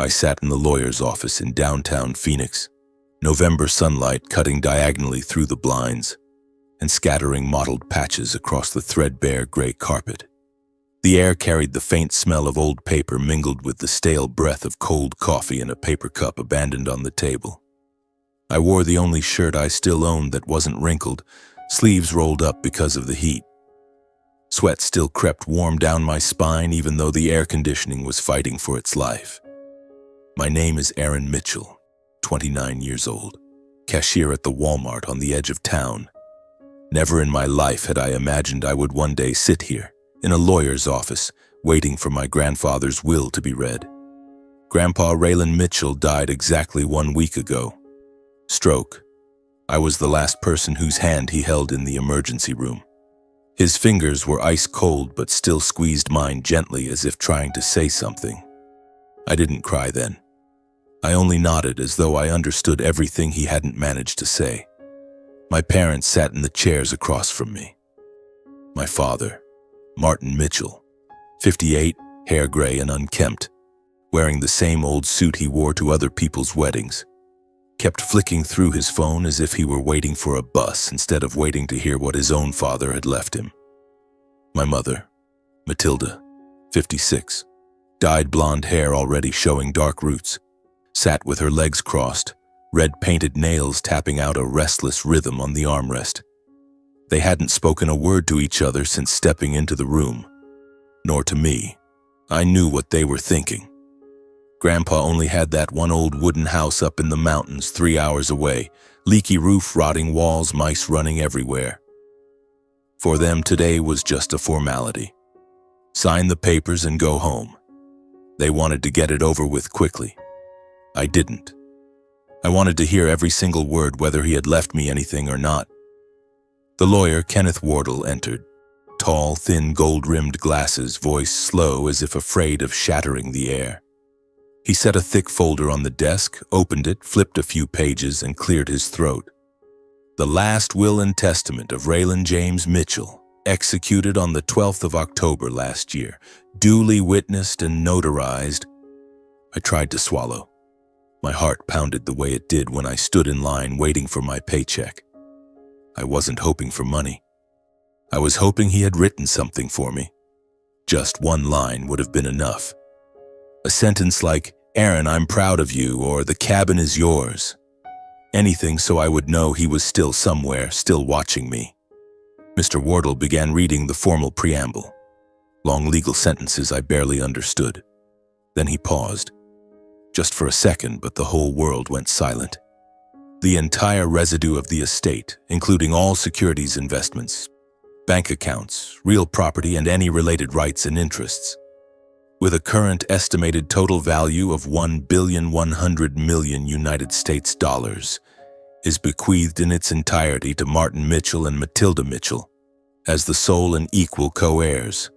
I sat in the lawyer's office in downtown Phoenix, November sunlight cutting diagonally through the blinds and scattering mottled patches across the threadbare gray carpet. The air carried the faint smell of old paper mingled with the stale breath of cold coffee in a paper cup abandoned on the table. I wore the only shirt I still owned that wasn't wrinkled, sleeves rolled up because of the heat. Sweat still crept warm down my spine even though the air conditioning was fighting for its life. My name is Aaron Mitchell, 29 years old, cashier at the Walmart on the edge of town. Never in my life had I imagined I would one day sit here, in a lawyer's office, waiting for my grandfather's will to be read. Grandpa Raylan Mitchell died exactly 1 week ago. Stroke. I was the last person whose hand he held in the emergency room. His fingers were ice cold but still squeezed mine gently as if trying to say something. I didn't cry then. I only nodded as though I understood everything he hadn't managed to say. My parents sat in the chairs across from me. My father, Martin Mitchell, 58, hair gray and unkempt, wearing the same old suit he wore to other people's weddings, kept flicking through his phone as if he were waiting for a bus instead of waiting to hear what his own father had left him. My mother, Matilda, 56, dyed blonde hair already showing dark roots, sat with her legs crossed, red painted nails tapping out a restless rhythm on the armrest. They hadn't spoken a word to each other since stepping into the room, nor to me. I knew what they were thinking. Grandpa only had that one old wooden house up in the mountains 3 hours away, leaky roof, rotting walls, mice running everywhere. For them, today was just a formality. Sign the papers and go home. They wanted to get it over with quickly. I didn't. I wanted to hear every single word, whether he had left me anything or not. The lawyer, Kenneth Wardle, entered. Tall, thin, gold-rimmed glasses, voice slow as if afraid of shattering the air. He set a thick folder on the desk, opened it, flipped a few pages, and cleared his throat. The last will and testament of Raylan James Mitchell, executed on the 12th of October last year, duly witnessed and notarized. I tried to swallow. My heart pounded the way it did when I stood in line waiting for my paycheck. I wasn't hoping for money. I was hoping he had written something for me. Just one line would have been enough. A sentence like, "Aaron, I'm proud of you," or "The cabin is yours." Anything so I would know he was still somewhere, still watching me. Mr. Wardle began reading the formal preamble. Long legal sentences I barely understood. Then he paused. Just for a second, but the whole world went silent. The entire residue of the estate, including all securities investments, bank accounts, real property, and any related rights and interests, with a current estimated total value of $1,100,000,000 United States dollars, is bequeathed in its entirety to Martin Mitchell and Matilda Mitchell as the sole and equal co-heirs.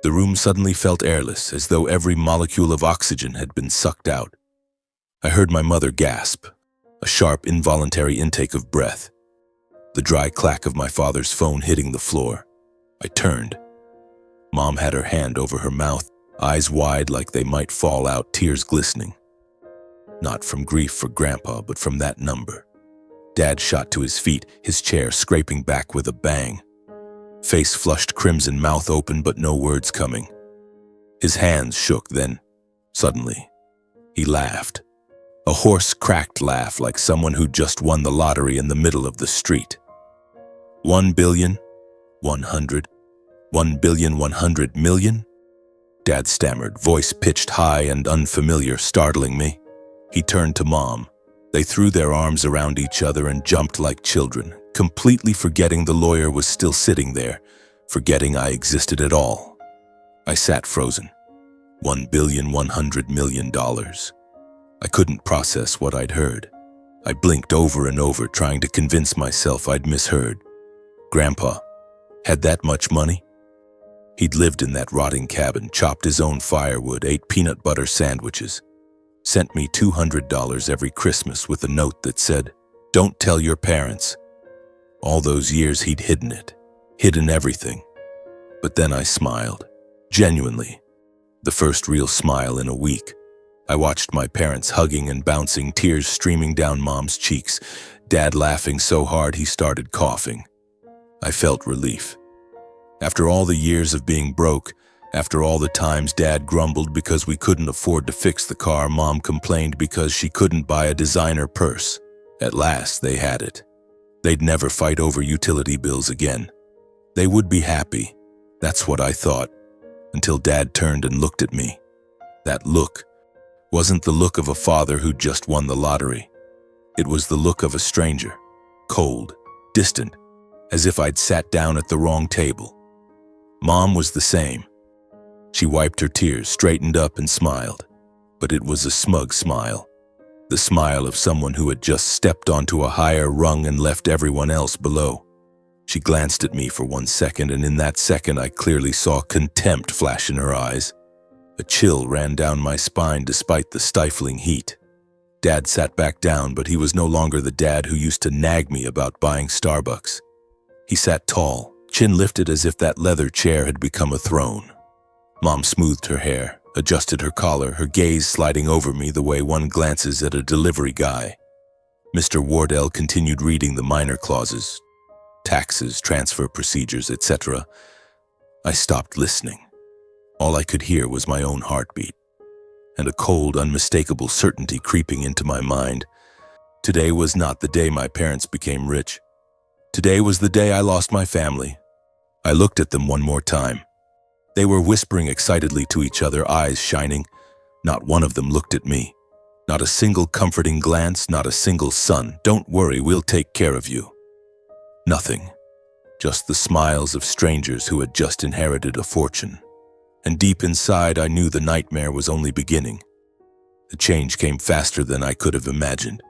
The room suddenly felt airless, as though every molecule of oxygen had been sucked out. I heard my mother gasp, a sharp, involuntary intake of breath, the dry clack of my father's phone hitting the floor. I turned. Mom had her hand over her mouth, eyes wide like they might fall out, tears glistening. Not from grief for Grandpa, but from that number. Dad shot to his feet, his chair scraping back with a bang. Face flushed crimson, mouth open, but no words coming. His hands shook, then, suddenly, he laughed. A hoarse, cracked laugh like someone who just won the lottery in the middle of the street. 1,100,000,000? Dad stammered, voice pitched high and unfamiliar, startling me. He turned to Mom. They threw their arms around each other and jumped like children, completely forgetting the lawyer was still sitting there, forgetting I existed at all. I sat frozen. $1,100,000,000. I couldn't process what I'd heard. I blinked over and over, trying to convince myself I'd misheard. Grandpa had that much money? He'd lived in that rotting cabin, chopped his own firewood, ate peanut butter sandwiches, sent me $200 every Christmas with a note that said, "Don't tell your parents." All those years he'd hidden it, hidden everything. But then I smiled, genuinely, the first real smile in a week. I watched my parents hugging and bouncing, tears streaming down Mom's cheeks, Dad laughing so hard he started coughing. I felt relief. After all the years of being broke, after all the times Dad grumbled because we couldn't afford to fix the car, Mom complained because she couldn't buy a designer purse. At last, they had it. They'd never fight over utility bills again. They would be happy. That's what I thought, until Dad turned and looked at me. That look wasn't the look of a father who'd just won the lottery. It was the look of a stranger, cold, distant, as if I'd sat down at the wrong table. Mom was the same. She wiped her tears, straightened up, and smiled. But it was a smug smile. The smile of someone who had just stepped onto a higher rung and left everyone else below. She glanced at me for 1 second, and in that second I clearly saw contempt flash in her eyes. A chill ran down my spine despite the stifling heat. Dad sat back down, but he was no longer the dad who used to nag me about buying Starbucks. He sat tall, chin lifted as if that leather chair had become a throne. Mom smoothed her hair, adjusted her collar, her gaze sliding over me the way one glances at a delivery guy. Mr. Wardell continued reading the minor clauses, taxes, transfer procedures, etc. I stopped listening. All I could hear was my own heartbeat, and a cold, unmistakable certainty creeping into my mind. Today was not the day my parents became rich. Today was the day I lost my family. I looked at them one more time. They were whispering excitedly to each other, eyes shining. Not one of them looked at me. Not a single comforting glance, not a single "Son, don't worry, we'll take care of you." Nothing. Just the smiles of strangers who had just inherited a fortune. And deep inside, I knew the nightmare was only beginning. The change came faster than I could have imagined.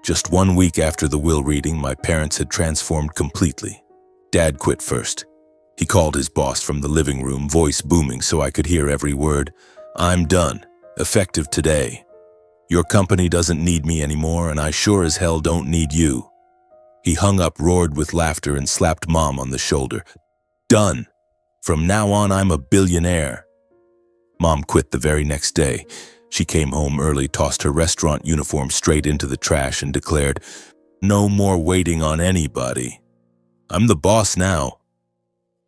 Just 1 week after the will reading, my parents had transformed completely. Dad quit first. He called his boss from the living room, voice booming so I could hear every word. "I'm done. Effective today. Your company doesn't need me anymore, and I sure as hell don't need you." He hung up, roared with laughter, and slapped Mom on the shoulder. "Done. From now on, I'm a billionaire." Mom quit the very next day. She came home early, tossed her restaurant uniform straight into the trash, and declared, "No more waiting on anybody. I'm the boss now."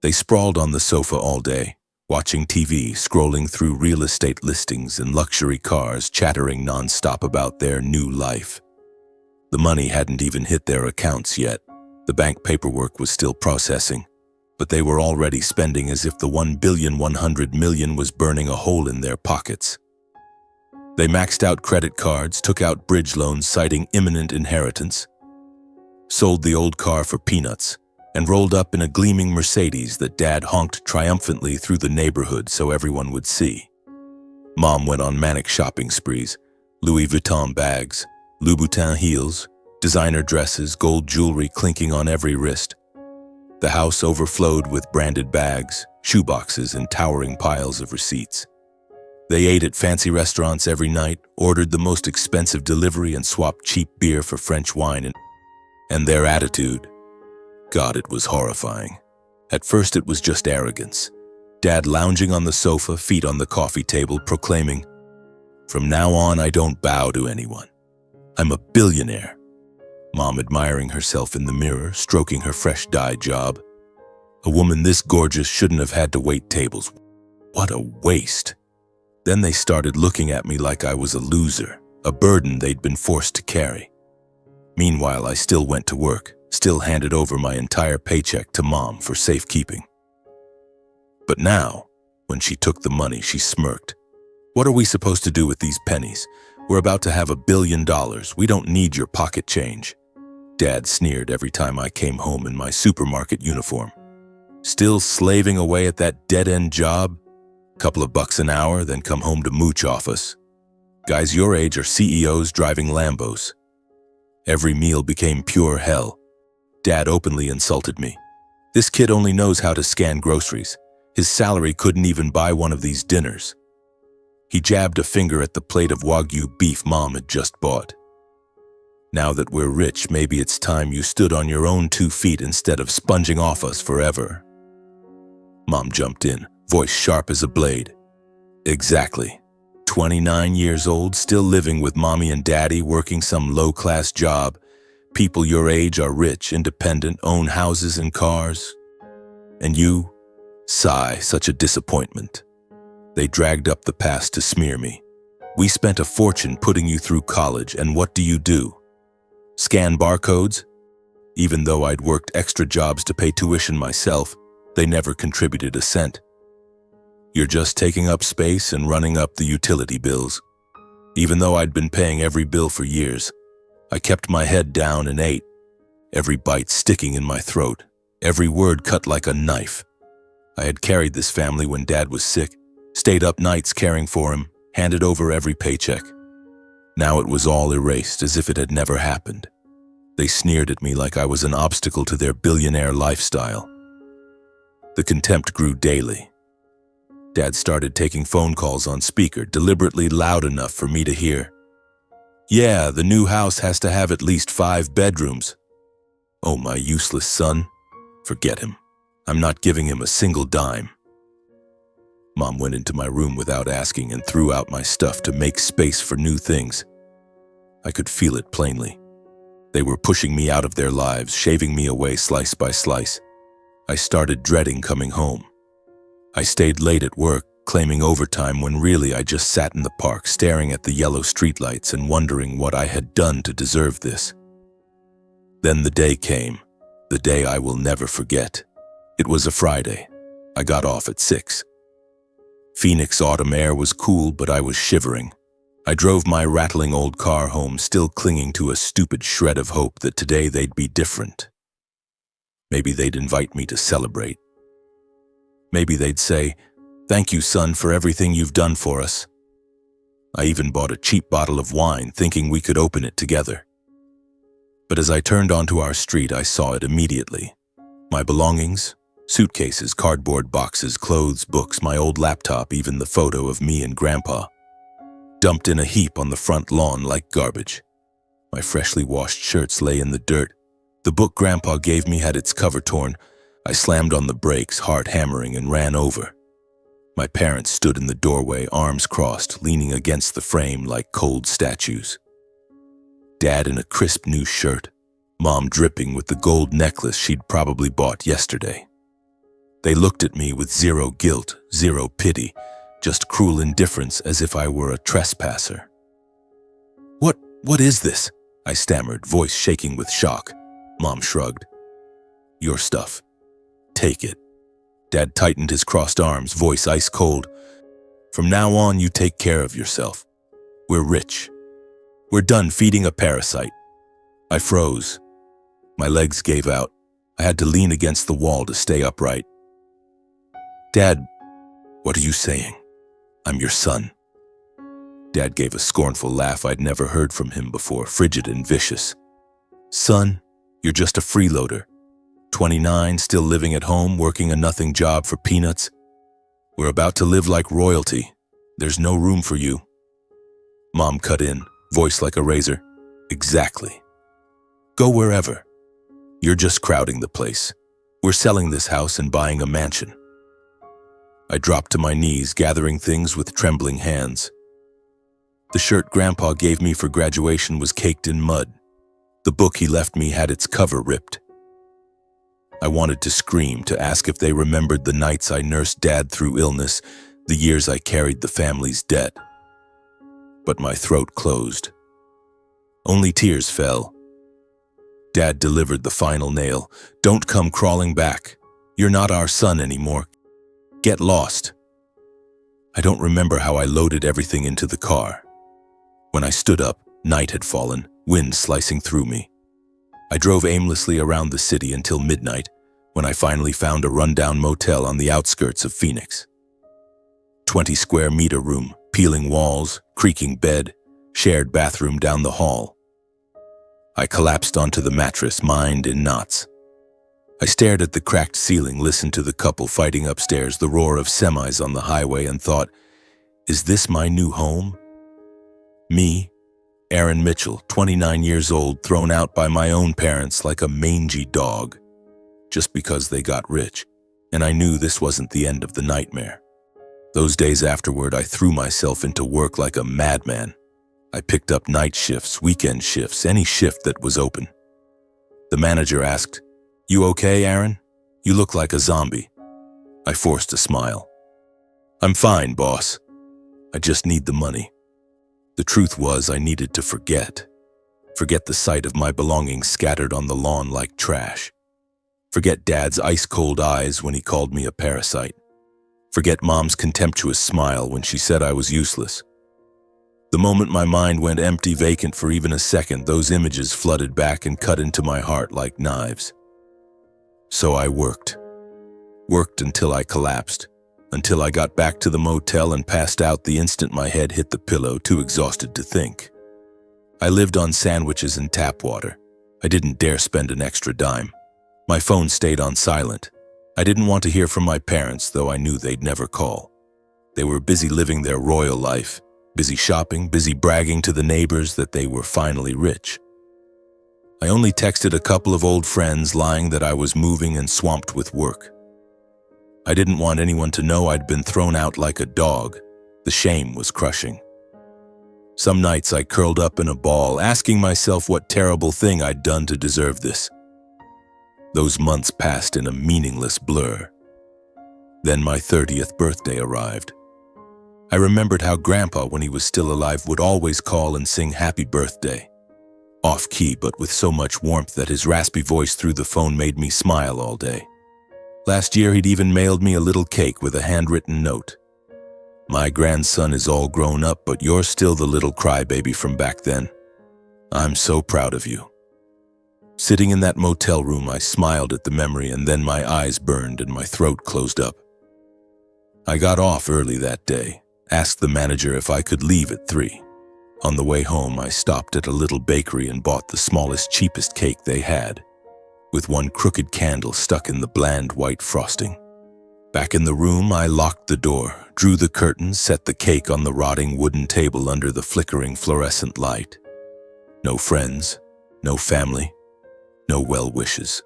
They sprawled on the sofa all day, watching TV, scrolling through real estate listings and luxury cars, chattering nonstop about their new life. The money hadn't even hit their accounts yet. The bank paperwork was still processing, but they were already spending as if the 1,100,000,000 was burning a hole in their pockets. They maxed out credit cards, took out bridge loans citing imminent inheritance, sold the old car for peanuts, and rolled up in a gleaming Mercedes that Dad honked triumphantly through the neighborhood so everyone would see. Mom went on manic shopping sprees, Louis Vuitton bags, Louboutin heels, designer dresses, gold jewelry clinking on every wrist. The house overflowed with branded bags, shoeboxes, and towering piles of receipts. They ate at fancy restaurants every night, ordered the most expensive delivery, and swapped cheap beer for French wine. And their attitude, God, it was horrifying. At first it was just arrogance. Dad lounging on the sofa, feet on the coffee table, proclaiming, "From now on, I don't bow to anyone. I'm a billionaire." Mom admiring herself in the mirror, stroking her fresh dye job. A woman this gorgeous shouldn't have had to wait tables. What a waste. Then they started looking at me like I was a loser, a burden they'd been forced to carry. Meanwhile, I still went to work, still handed over my entire paycheck to Mom for safekeeping. But now, when she took the money, she smirked. "What are we supposed to do with these pennies? We're about to have $1 billion. We don't need your pocket change." Dad sneered every time I came home in my supermarket uniform. "Still slaving away at that dead-end job? Couple of bucks an hour, then come home to mooch off us. Guys your age are CEOs driving Lambos." Every meal became pure hell. Dad openly insulted me. This kid only knows how to scan groceries. His salary couldn't even buy one of these dinners. He jabbed a finger at the plate of Wagyu beef Mom had just bought. "Now that we're rich, maybe it's time you stood on your own 2 feet instead of sponging off us forever." Mom jumped in, voice sharp as a blade. "Exactly. 29 years old, still living with mommy and daddy, working some low-class job. People your age are rich, independent, own houses and cars. And you? Sigh, such a disappointment. They dragged up the past to smear me. We spent a fortune putting you through college, and what do? Scan barcodes? Even though I'd worked extra jobs to pay tuition myself, they never contributed a cent. You're just taking up space and running up the utility bills. Even though I'd been paying every bill for years, I kept my head down and ate, every bite sticking in my throat, every word cut like a knife. I had carried this family when Dad was sick, stayed up nights caring for him, handed over every paycheck. Now it was all erased, as if it had never happened. They sneered at me like I was an obstacle to their billionaire lifestyle. The contempt grew daily. Dad started taking phone calls on speaker, deliberately loud enough for me to hear. Yeah, the new house has to have at least 5 bedrooms. Oh, my useless son. Forget him. I'm not giving him a single dime. Mom went into my room without asking and threw out my stuff to make space for new things. I could feel it plainly. They were pushing me out of their lives, shaving me away slice by slice. I started dreading coming home. I stayed late at work, claiming overtime when really I just sat in the park staring at the yellow streetlights and wondering what I had done to deserve this. Then the day came, the day I will never forget. It was a Friday. I got off at 6. Phoenix autumn air was cool, but I was shivering. I drove my rattling old car home, still clinging to a stupid shred of hope that today they'd be different. Maybe they'd invite me to celebrate. Maybe they'd say, "Thank you, son, for everything you've done for us." I even bought a cheap bottle of wine, thinking we could open it together. But as I turned onto our street, I saw it immediately. My belongings, suitcases, cardboard boxes, clothes, books, my old laptop, even the photo of me and Grandpa, dumped in a heap on the front lawn like garbage. My freshly washed shirts lay in the dirt. The book Grandpa gave me had its cover torn. I slammed on the brakes, heart hammering, and ran over. My parents stood in the doorway, arms crossed, leaning against the frame like cold statues. Dad in a crisp new shirt, Mom dripping with the gold necklace she'd probably bought yesterday. They looked at me with zero guilt, zero pity, just cruel indifference, as if I were a trespasser. What is this?" I stammered, voice shaking with shock. Mom shrugged. "Your stuff. Take it." Dad tightened his crossed arms, voice ice cold. "From now on, you take care of yourself. We're rich. We're done feeding a parasite." I froze. My legs gave out. I had to lean against the wall to stay upright. "Dad, what are you saying? I'm your son." Dad gave a scornful laugh I'd never heard from him before, frigid and vicious. "Son, you're just a freeloader. 29, still living at home, working a nothing job for peanuts. We're about to live like royalty. There's no room for you." Mom cut in, voice like a razor. "Exactly. Go wherever. You're just crowding the place. We're selling this house and buying a mansion." I dropped to my knees, gathering things with trembling hands. The shirt Grandpa gave me for graduation was caked in mud. The book he left me had its cover ripped. I wanted to scream, to ask if they remembered the nights I nursed Dad through illness, the years I carried the family's debt. But my throat closed. Only tears fell. Dad delivered the final nail. "Don't come crawling back. You're not our son anymore. Get lost." I don't remember how I loaded everything into the car. When I stood up, night had fallen, wind slicing through me. I drove aimlessly around the city until midnight, when I finally found a rundown motel on the outskirts of Phoenix. 20-square-meter room, peeling walls, creaking bed, shared bathroom down the hall. I collapsed onto the mattress, mind in knots. I stared at the cracked ceiling, listened to the couple fighting upstairs, the roar of semis on the highway, and thought, is this my new home? Me, Aaron Mitchell, 29 years old, thrown out by my own parents like a mangy dog, just because they got rich, and I knew this wasn't the end of the nightmare. Those days afterward, I threw myself into work like a madman. I picked up night shifts, weekend shifts, any shift that was open. The manager asked, "You okay, Aaron? You look like a zombie." I forced a smile. "I'm fine, boss. I just need the money." The truth was I needed to forget. Forget the sight of my belongings scattered on the lawn like trash. Forget Dad's ice-cold eyes when he called me a parasite. Forget Mom's contemptuous smile when she said I was useless. The moment my mind went empty, vacant for even a second, those images flooded back and cut into my heart like knives. So I worked. Worked until I collapsed, until I got back to the motel and passed out the instant my head hit the pillow, too exhausted to think. I lived on sandwiches and tap water. I didn't dare spend an extra dime. My phone stayed on silent. I didn't want to hear from my parents, though I knew they'd never call. They were busy living their royal life, busy shopping, busy bragging to the neighbors that they were finally rich. I only texted a couple of old friends, lying that I was moving and swamped with work. I didn't want anyone to know I'd been thrown out like a dog. The shame was crushing. Some nights I curled up in a ball, asking myself what terrible thing I'd done to deserve this. Those months passed in a meaningless blur. Then my 30th birthday arrived. I remembered how Grandpa, when he was still alive, would always call and sing happy birthday. Off-key, but with so much warmth that his raspy voice through the phone made me smile all day. Last year, he'd even mailed me a little cake with a handwritten note. "My grandson is all grown up, but you're still the little crybaby from back then. I'm so proud of you." Sitting in that motel room, I smiled at the memory, and then my eyes burned and my throat closed up. I got off early that day, asked the manager if I could leave at 3. On the way home, I stopped at a little bakery and bought the smallest, cheapest cake they had, with one crooked candle stuck in the bland white frosting. Back in the room, I locked the door, drew the curtains, set the cake on the rotting wooden table under the flickering fluorescent light. No friends, no family, no well wishes.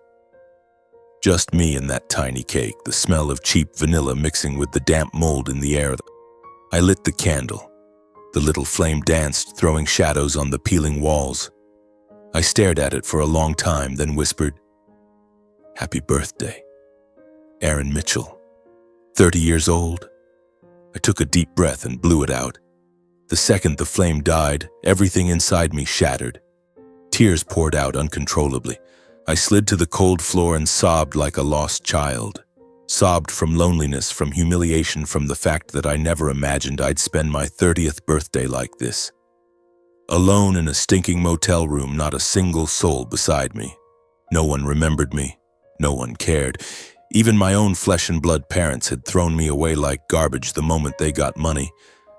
Just me and that tiny cake, the smell of cheap vanilla mixing with the damp mold in the air. I lit the candle. The little flame danced, throwing shadows on the peeling walls. I stared at it for a long time, then whispered, "Happy birthday, Aaron Mitchell, 30 years old." I took a deep breath and blew it out. The second the flame died, everything inside me shattered. Tears poured out uncontrollably. I slid to the cold floor and sobbed like a lost child. Sobbed from loneliness, from humiliation, from the fact that I never imagined I'd spend my 30th birthday like this. Alone in a stinking motel room, not a single soul beside me. No one remembered me. No one cared. Even my own flesh and blood parents had thrown me away like garbage the moment they got money.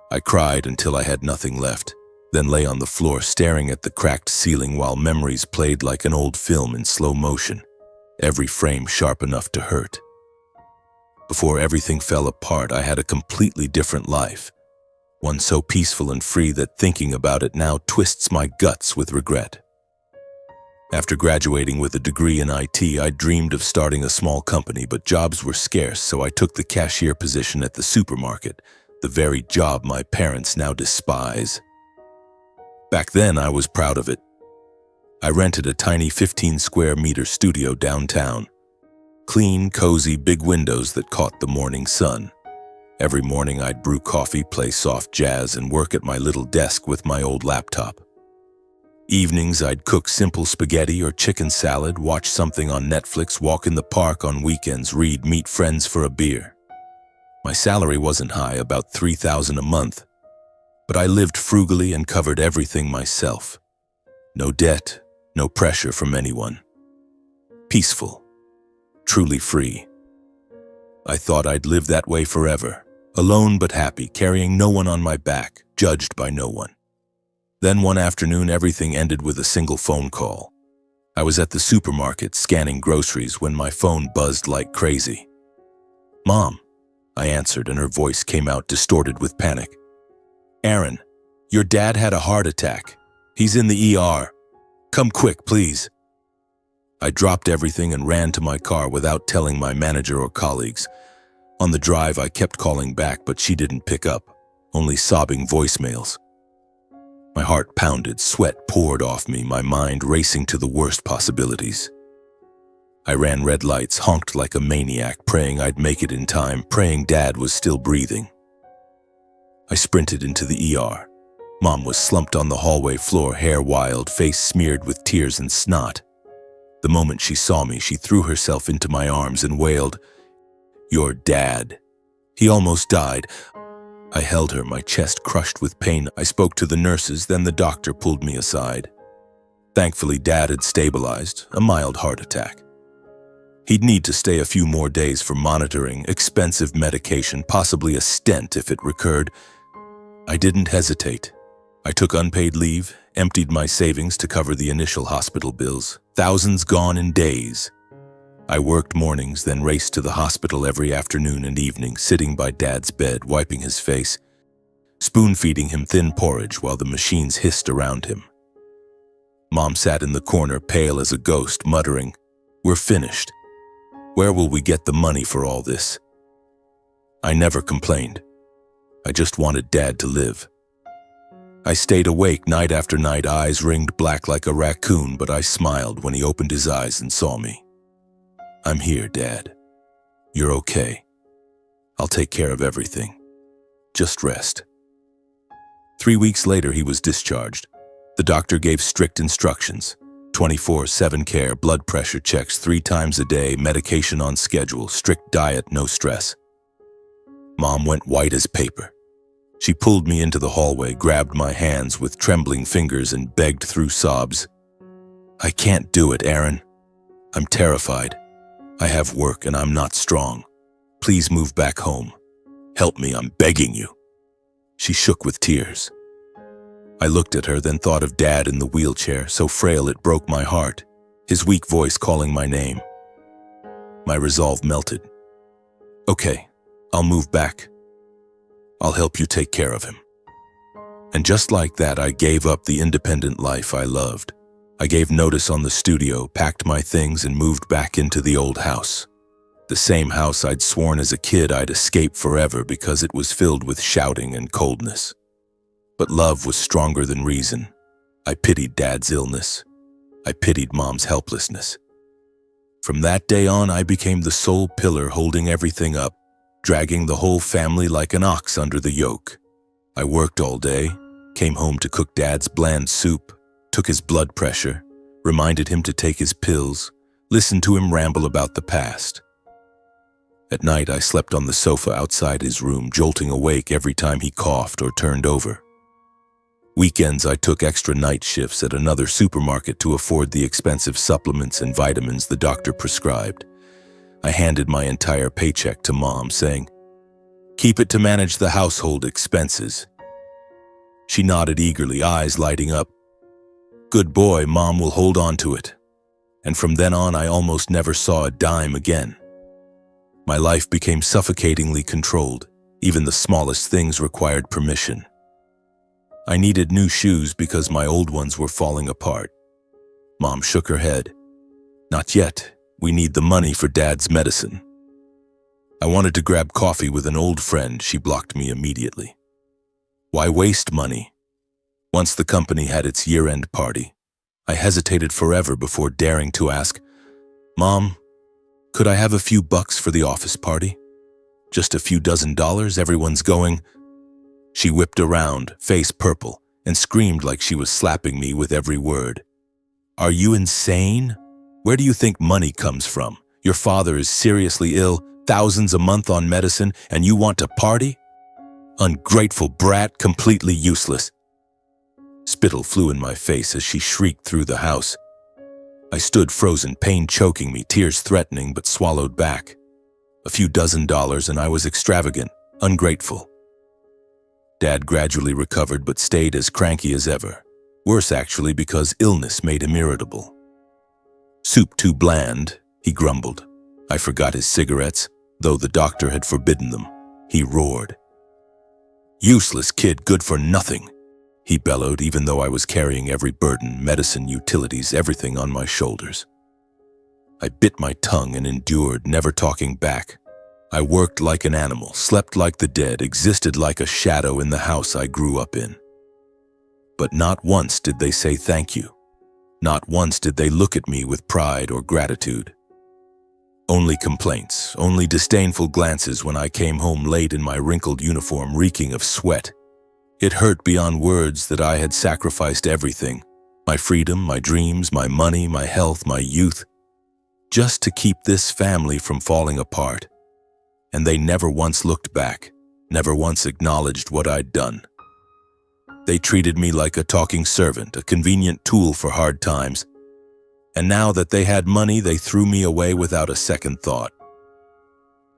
I cried until I had nothing left, then lay on the floor staring at the cracked ceiling while memories played like an old film in slow motion, every frame sharp enough to hurt. Before everything fell apart, I had a completely different life, one so peaceful and free that thinking about it now twists my guts with regret. After graduating with a degree in IT, I dreamed of starting a small company, but jobs were scarce, so I took the cashier position at the supermarket, the very job my parents now despise. Back then, I was proud of it. I rented a tiny 15-square-meter studio downtown. Clean, cozy, big windows that caught the morning sun. Every morning, I'd brew coffee, play soft jazz, and work at my little desk with my old laptop. Evenings, I'd cook simple spaghetti or chicken salad, watch something on Netflix, walk in the park on weekends, read, meet friends for a beer. My salary wasn't high, about $3,000 a month, but I lived frugally and covered everything myself. No debt, no pressure from anyone. Peaceful, truly free. I thought I'd live that way forever, alone but happy, carrying no one on my back, judged by no one. Then one afternoon, everything ended with a single phone call. I was at the supermarket scanning groceries when my phone buzzed like crazy. "Mom," I answered, and her voice came out distorted with panic. "Aaron, your dad had a heart attack. He's in the ER. Come quick, please." I dropped everything and ran to my car without telling my manager or colleagues. On the drive, I kept calling back, but she didn't pick up, only sobbing voicemails. My heart pounded, sweat poured off me, my mind racing to the worst possibilities. I ran red lights, honked like a maniac, praying I'd make it in time, praying Dad was still breathing. I sprinted into the ER. Mom was slumped on the hallway floor, hair wild, face smeared with tears and snot. The moment she saw me, she threw herself into my arms and wailed, "Your dad. He almost died." I held her, my chest crushed with pain. I spoke to the nurses, then the doctor pulled me aside. Thankfully, Dad had stabilized, a mild heart attack. He'd need to stay a few more days for monitoring, expensive medication, possibly a stent if it recurred. I didn't hesitate. I took unpaid leave, emptied my savings to cover the initial hospital bills, thousands gone in days. I worked mornings, then raced to the hospital every afternoon and evening, sitting by Dad's bed, wiping his face, spoon-feeding him thin porridge while the machines hissed around him. Mom sat in the corner, pale as a ghost, muttering, "We're finished. Where will we get the money for all this?" I never complained. I just wanted Dad to live. I stayed awake night after night, eyes ringed black like a raccoon, but I smiled when he opened his eyes and saw me. "I'm here, Dad. You're okay. I'll take care of everything. Just rest." 3 weeks later, he was discharged. The doctor gave strict instructions: 24/7 care, blood pressure checks 3 times a day, medication on schedule, strict diet, no stress. Mom went white as paper. She pulled me into the hallway, grabbed my hands with trembling fingers, and begged through sobs, "I can't do it, Aaron. I'm terrified. I have work and I'm not strong. Please move back home. Help me, I'm begging you." She shook with tears. I looked at her, then thought of Dad in the wheelchair, so frail it broke my heart, his weak voice calling my name. My resolve melted. "Okay, I'll move back. I'll help you take care of him." And just like that, I gave up the independent life I loved. I gave notice on the studio, packed my things, and moved back into the old house. The same house I'd sworn as a kid I'd escape forever because it was filled with shouting and coldness. But love was stronger than reason. I pitied Dad's illness. I pitied Mom's helplessness. From that day on, I became the sole pillar holding everything up, dragging the whole family like an ox under the yoke. I worked all day, came home to cook Dad's bland soup, took his blood pressure, reminded him to take his pills, listened to him ramble about the past. At night, I slept on the sofa outside his room, jolting awake every time he coughed or turned over. Weekends, I took extra night shifts at another supermarket to afford the expensive supplements and vitamins the doctor prescribed. I handed my entire paycheck to Mom, saying, "Keep it to manage the household expenses." She nodded eagerly, eyes lighting up. "Good boy, Mom will hold on to it." And from then on, I almost never saw a dime again. My life became suffocatingly controlled. Even the smallest things required permission. I needed new shoes because my old ones were falling apart. Mom shook her head. "Not yet. We need the money for Dad's medicine." I wanted to grab coffee with an old friend. She blocked me immediately. Why waste money? Once the company had its year-end party, I hesitated forever before daring to ask, "Mom, could I have a few bucks for the office party? Just a few dozen dollars, everyone's going." She whipped around, face purple, and screamed like she was slapping me with every word. "Are you insane? Where do you think money comes from? Your father is seriously ill, thousands a month on medicine, and you want to party? Ungrateful brat, completely useless." Spittle flew in my face as she shrieked through the house. I stood frozen, pain choking me, tears threatening, but swallowed back. A few dozen dollars and I was extravagant, ungrateful. Dad gradually recovered but stayed as cranky as ever. Worse actually, because illness made him irritable. "Soup too bland," he grumbled. I forgot his cigarettes, though the doctor had forbidden them. He roared. "Useless kid, good for nothing," he bellowed, even though I was carrying every burden, medicine, utilities, everything on my shoulders. I bit my tongue and endured, never talking back. I worked like an animal, slept like the dead, existed like a shadow in the house I grew up in. But not once did they say thank you. Not once did they look at me with pride or gratitude. Only complaints, only disdainful glances when I came home late in my wrinkled uniform reeking of sweat. It hurt beyond words that I had sacrificed everything, my freedom, my dreams, my money, my health, my youth, just to keep this family from falling apart. And they never once looked back, never once acknowledged what I'd done. They treated me like a talking servant, a convenient tool for hard times. And now that they had money, they threw me away without a second thought.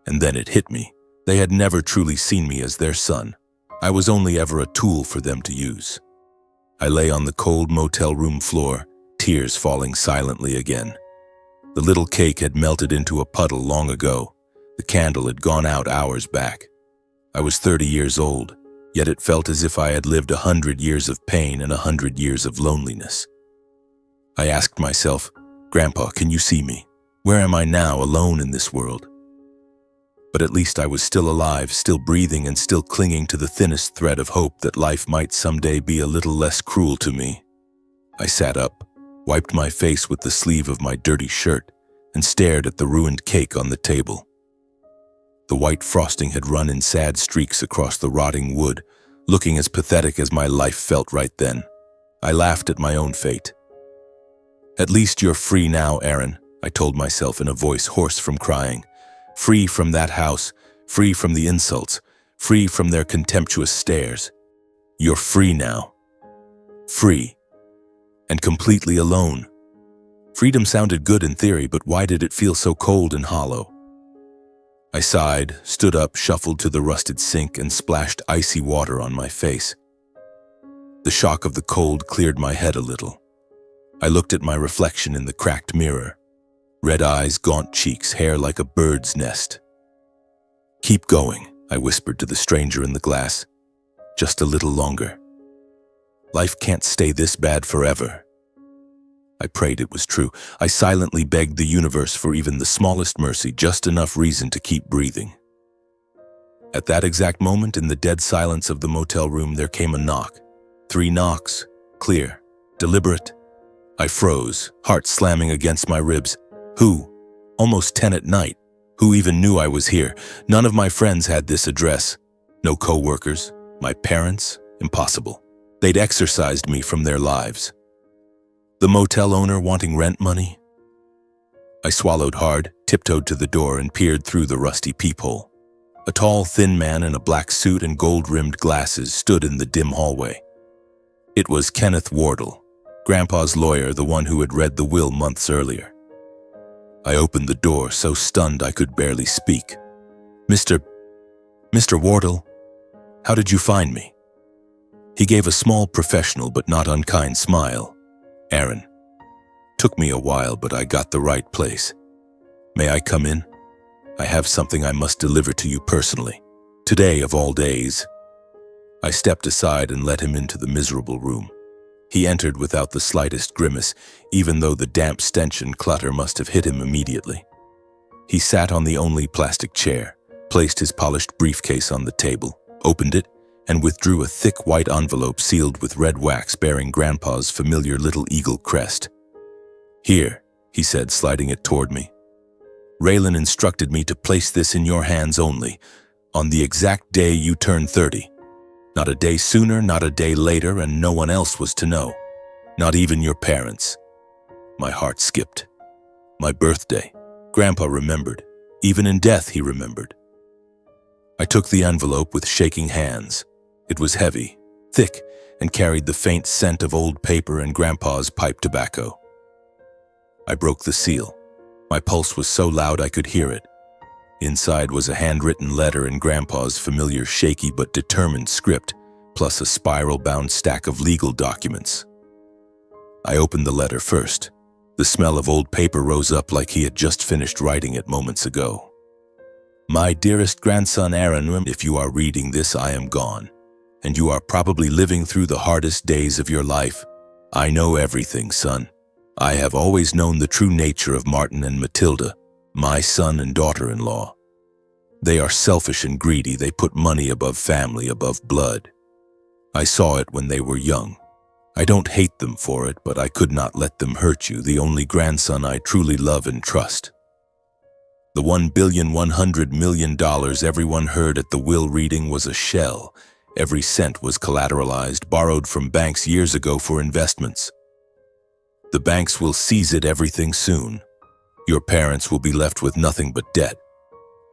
And then it hit me. They had never truly seen me as their son. I was only ever a tool for them to use. I lay on the cold motel room floor, tears falling silently again. The little cake had melted into a puddle long ago. The candle had gone out hours back. I was 30 years old, yet it felt as if I had lived 100 years of pain and 100 years of loneliness. I asked myself, "Grandpa, can you see me? Where am I now, alone in this world?" But at least I was still alive, still breathing, and still clinging to the thinnest thread of hope that life might someday be a little less cruel to me. I sat up, wiped my face with the sleeve of my dirty shirt, and stared at the ruined cake on the table. The white frosting had run in sad streaks across the rotting wood, looking as pathetic as my life felt right then. I laughed at my own fate. "At least you're free now, Aaron," I told myself in a voice hoarse from crying. "Free from that house, free from the insults, free from their contemptuous stares. You're free now. Free. And completely alone." Freedom sounded good in theory, but why did it feel so cold and hollow? I sighed, stood up, shuffled to the rusted sink, and splashed icy water on my face. The shock of the cold cleared my head a little. I looked at my reflection in the cracked mirror. Red eyes, gaunt cheeks, hair like a bird's nest. "Keep going," I whispered to the stranger in the glass. "Just a little longer. Life can't stay this bad forever." I prayed it was true. I silently begged the universe for even the smallest mercy, just enough reason to keep breathing. At that exact moment, in the dead silence of the motel room, there came a knock. 3 knocks, clear, deliberate. I froze, heart slamming against my ribs. Who? Almost 10 at night. Who even knew I was here? None of my friends had this address. No co-workers. My parents? Impossible. They'd exorcised me from their lives. The motel owner wanting rent money? I swallowed hard, tiptoed to the door, and peered through the rusty peephole. A tall, thin man in a black suit and gold-rimmed glasses stood in the dim hallway. It was Kenneth Wardle, Grandpa's lawyer, the one who had read the will months earlier. I opened the door, so stunned I could barely speak. Mr. Wardle, how did you find me?" He gave a small, professional but not unkind smile. "Aaron, took me a while, but I got the right place. May I come in? I have something I must deliver to you personally. Today of all days." I stepped aside and let him into the miserable room. He entered without the slightest grimace, even though the damp stench and clutter must have hit him immediately. He sat on the only plastic chair, placed his polished briefcase on the table, opened it, and withdrew a thick white envelope sealed with red wax bearing Grandpa's familiar little eagle crest. "Here," he said, sliding it toward me. "Raylan instructed me to place this in your hands only, on the exact day you turn 30. Not a day sooner, not a day later, and no one else was to know. Not even your parents." My heart skipped. My birthday. Grandpa remembered. Even in death, he remembered. I took the envelope with shaking hands. It was heavy, thick, and carried the faint scent of old paper and Grandpa's pipe tobacco. I broke the seal. My pulse was so loud I could hear it. Inside was a handwritten letter in Grandpa's familiar shaky but determined script, plus a spiral-bound stack of legal documents. I opened the letter first. The smell of old paper rose up like he had just finished writing it moments ago. "My dearest grandson Aaron, if you are reading this, I am gone, and you are probably living through the hardest days of your life. I know everything, son. I have always known the true nature of Martin and Matilda, my son and daughter-in-law. They are selfish and greedy. They put money above family, above blood. I saw it when they were young. I don't hate them for it, but I could not let them hurt you, the only grandson I truly love and trust. The $1,100,000,000 everyone heard at the will reading was a shell. Every cent was collateralized, borrowed from banks years ago for investments. The banks will seize everything soon. Your parents will be left with nothing but debt.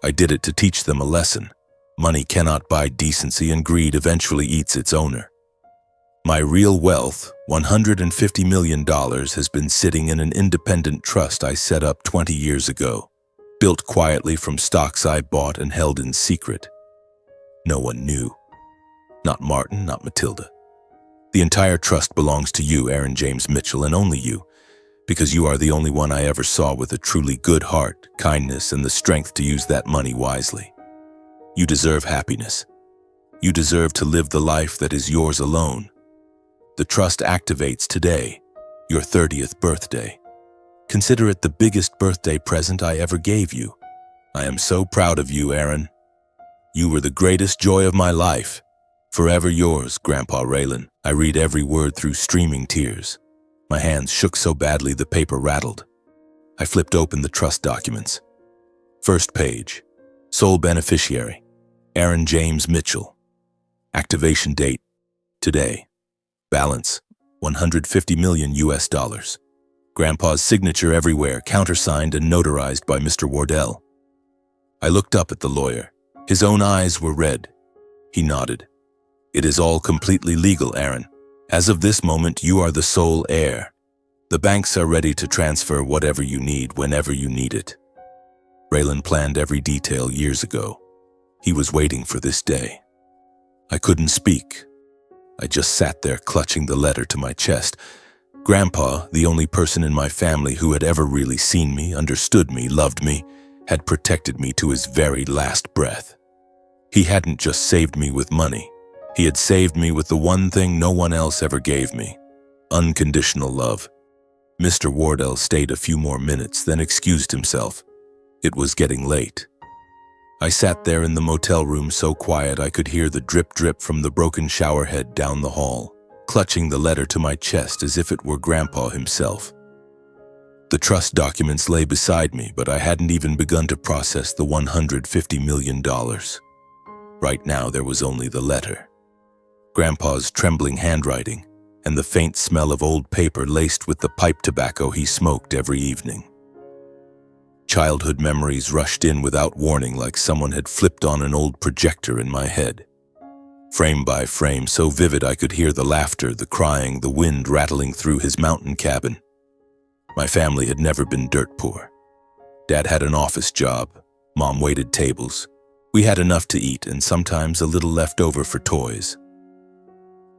I did it to teach them a lesson. Money cannot buy decency, and greed eventually eats its owner. My real wealth, $150 million, has been sitting in an independent trust I set up 20 years ago, built quietly from stocks I bought and held in secret. No one knew. Not Martin, not Matilda. The entire trust belongs to you, Aaron James Mitchell, and only you, because you are the only one I ever saw with a truly good heart, kindness, and the strength to use that money wisely. You deserve happiness. You deserve to live the life that is yours alone. The trust activates today, your 30th birthday. Consider it the biggest birthday present I ever gave you. I am so proud of you, Aaron. You were the greatest joy of my life. Forever yours, Grandpa Raylan. I read every word through streaming tears. My hands shook so badly the paper rattled. I flipped open the trust documents. First page. Sole beneficiary, Aaron James Mitchell. Activation date, today. Balance, $150 million. Grandpa's signature everywhere, countersigned and notarized by Mr. Wardell. I looked up at the lawyer. His own eyes were red. He nodded. It is all completely legal, Aaron. As of this moment, you are the sole heir. The banks are ready to transfer whatever you need whenever you need it. Raylan planned every detail years ago. He was waiting for this day. I couldn't speak. I just sat there clutching the letter to my chest. Grandpa, the only person in my family who had ever really seen me, understood me, loved me, had protected me to his very last breath. He hadn't just saved me with money. He had saved me with the one thing no one else ever gave me: unconditional love. Mr. Wardell stayed a few more minutes, then excused himself. It was getting late. I sat there in the motel room so quiet I could hear the drip-drip from the broken shower head down the hall, clutching the letter to my chest as if it were Grandpa himself. The trust documents lay beside me, but I hadn't even begun to process the $150 million. Right now there was only the letter. Grandpa's trembling handwriting, and the faint smell of old paper laced with the pipe tobacco he smoked every evening. Childhood memories rushed in without warning, like someone had flipped on an old projector in my head. Frame by frame, so vivid I could hear the laughter, the crying, the wind rattling through his mountain cabin. My family had never been dirt poor. Dad had an office job. Mom waited tables. We had enough to eat and sometimes a little left over for toys.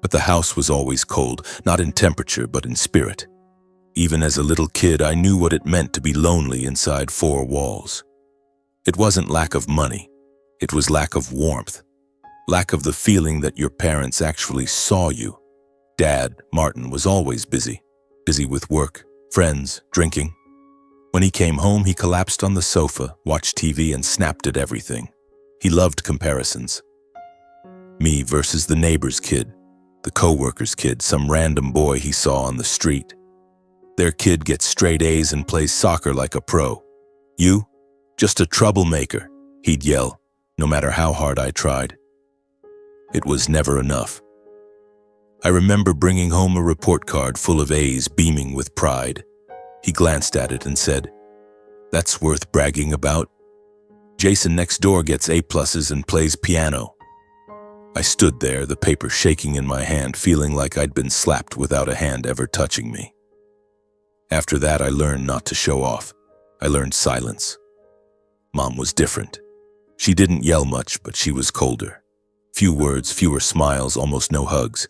But the house was always cold, not in temperature but in spirit. Even as a little kid, I knew what it meant to be lonely inside four walls. It wasn't lack of money. It was lack of warmth. Lack of the feeling that your parents actually saw you. Dad, Martin, was always busy. Busy with work, friends, drinking. When he came home, he collapsed on the sofa, watched TV, and snapped at everything. He loved comparisons. Me versus the neighbor's kid, the co-worker's kid, some random boy he saw on the street. Their kid gets straight A's and plays soccer like a pro. You? Just a troublemaker, he'd yell, no matter how hard I tried. It was never enough. I remember bringing home a report card full of A's, beaming with pride. He glanced at it and said, "That's worth bragging about. Jason next door gets A+ and plays piano." I stood there, the paper shaking in my hand, feeling like I'd been slapped without a hand ever touching me. After that, I learned not to show off. I learned silence. Mom was different. She didn't yell much, but she was colder. Few words, fewer smiles, almost no hugs.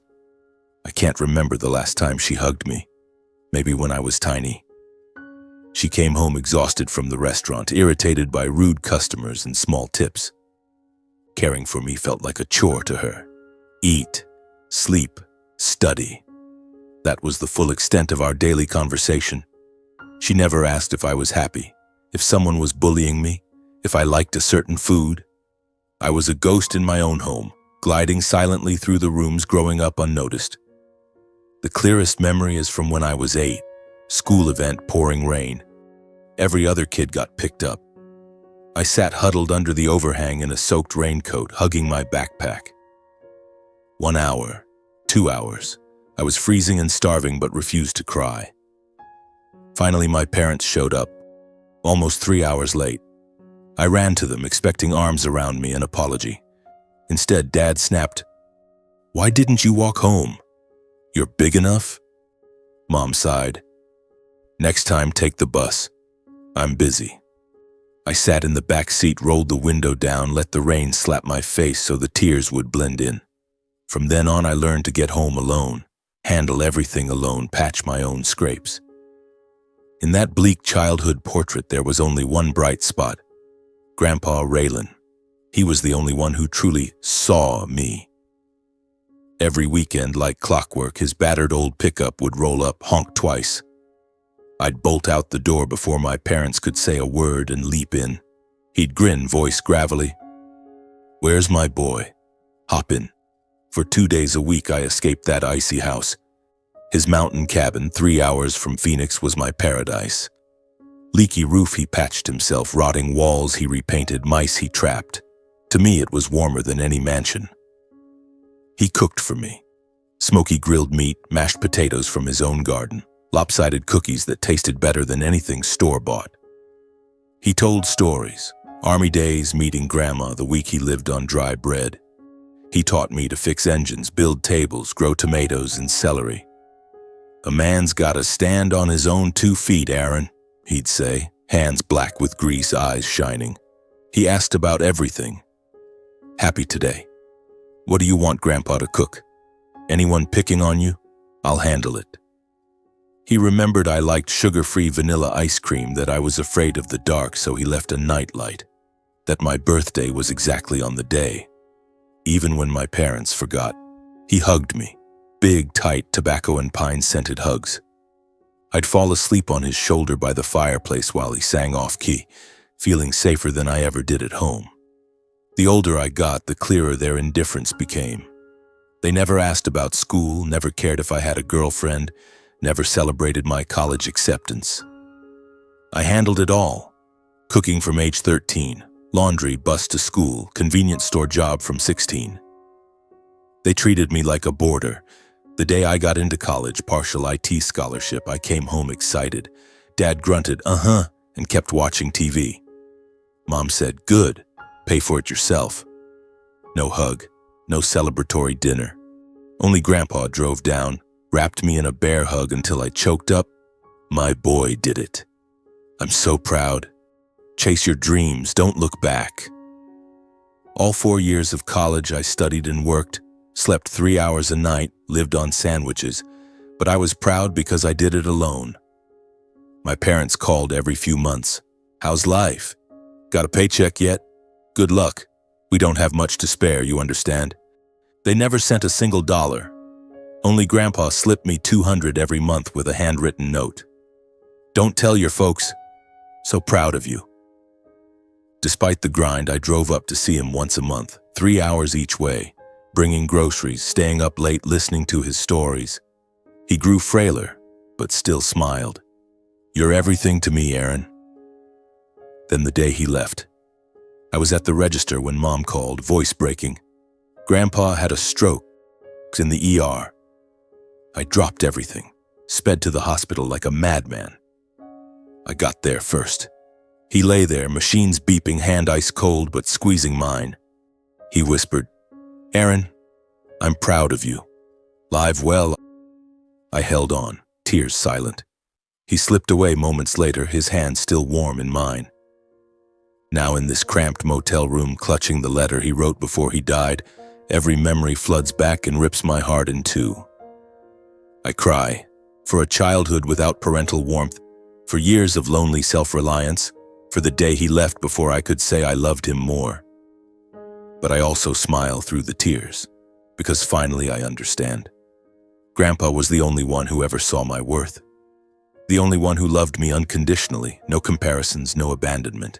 I can't remember the last time she hugged me. Maybe when I was tiny. She came home exhausted from the restaurant, irritated by rude customers and small tips. Caring for me felt like a chore to her. Eat, sleep, study. That was the full extent of our daily conversation. She never asked if I was happy, if someone was bullying me, if I liked a certain food. I was a ghost in my own home, gliding silently through the rooms, growing up unnoticed. The clearest memory is from when I was 8, school event, pouring rain. Every other kid got picked up. I sat huddled under the overhang in a soaked raincoat, hugging my backpack. 1 hour, 2 hours. I was freezing and starving but refused to cry. Finally, my parents showed up, almost 3 hours late. I ran to them, expecting arms around me, an apology. Instead, Dad snapped, "Why didn't you walk home? You're big enough?" Mom sighed. "Next time, take the bus. I'm busy." I sat in the back seat, rolled the window down, let the rain slap my face so the tears would blend in. From then on, I learned to get home alone, handle everything alone, patch my own scrapes. In that bleak childhood portrait, there was only one bright spot: Grandpa Raylan. He was the only one who truly saw me. Every weekend, like clockwork, his battered old pickup would roll up, honk twice. I'd bolt out the door before my parents could say a word and leap in. He'd grin, voice gravelly, "Where's my boy? Hop in." For 2 days a week, I escaped that icy house. His mountain cabin, 3 hours from Phoenix, was my paradise. Leaky roof, he patched himself. Rotting walls, he repainted. Mice, he trapped. To me, it was warmer than any mansion. He cooked for me. Smoky grilled meat, mashed potatoes from his own garden, lopsided cookies that tasted better than anything store-bought. He told stories, army days, meeting Grandma, the week he lived on dry bread. He taught me to fix engines, build tables, grow tomatoes and celery. "A man's gotta stand on his own 2 feet, Aaron," he'd say, hands black with grease, eyes shining. He asked about everything. "Happy today? What do you want Grandpa to cook? Anyone picking on you? I'll handle it." He remembered I liked sugar-free vanilla ice cream, that I was afraid of the dark, so he left a nightlight, that my birthday was exactly on the day. Even when my parents forgot, he hugged me, big, tight, tobacco and pine-scented hugs. I'd fall asleep on his shoulder by the fireplace while he sang off-key, feeling safer than I ever did at home. The older I got, the clearer their indifference became. They never asked about school, never cared if I had a girlfriend, never celebrated my college acceptance. I handled it all. Cooking from age 13, laundry, bus to school, convenience store job from 16. They treated me like a boarder. The day I got into college, partial IT scholarship, I came home excited. Dad grunted, "Uh-huh," and kept watching TV. Mom said, "Good, pay for it yourself." No hug, no celebratory dinner. Only Grandpa drove down, wrapped me in a bear hug until I choked up. "My boy did it. I'm so proud. Chase your dreams, don't look back." All 4 years of college, I studied and worked, slept 3 hours a night, lived on sandwiches, but I was proud because I did it alone. My parents called every few months. "How's life? Got a paycheck yet? Good luck. We don't have much to spare, you understand?" They never sent a single dollar. Only Grandpa slipped me $200 every month with a handwritten note. "Don't tell your folks. So proud of you." Despite the grind, I drove up to see him once a month, 3 hours each way, bringing groceries, staying up late listening to his stories. He grew frailer, but still smiled. "You're everything to me, Aaron." Then the day he left, I was at the register when Mom called, voice breaking. Grandpa had a stroke in the ER. I dropped everything, sped to the hospital like a madman. I got there first. He lay there, machines beeping, hand ice cold but squeezing mine. He whispered, "Aaron, I'm proud of you. Live well." I held on, tears silent. He slipped away moments later, his hand still warm in mine. Now in this cramped motel room, clutching the letter he wrote before he died, every memory floods back and rips my heart in two. I cry, for a childhood without parental warmth, for years of lonely self-reliance, for the day he left before I could say I loved him more. But I also smile through the tears, because finally I understand. Grandpa was the only one who ever saw my worth. The only one who loved me unconditionally, no comparisons, no abandonment.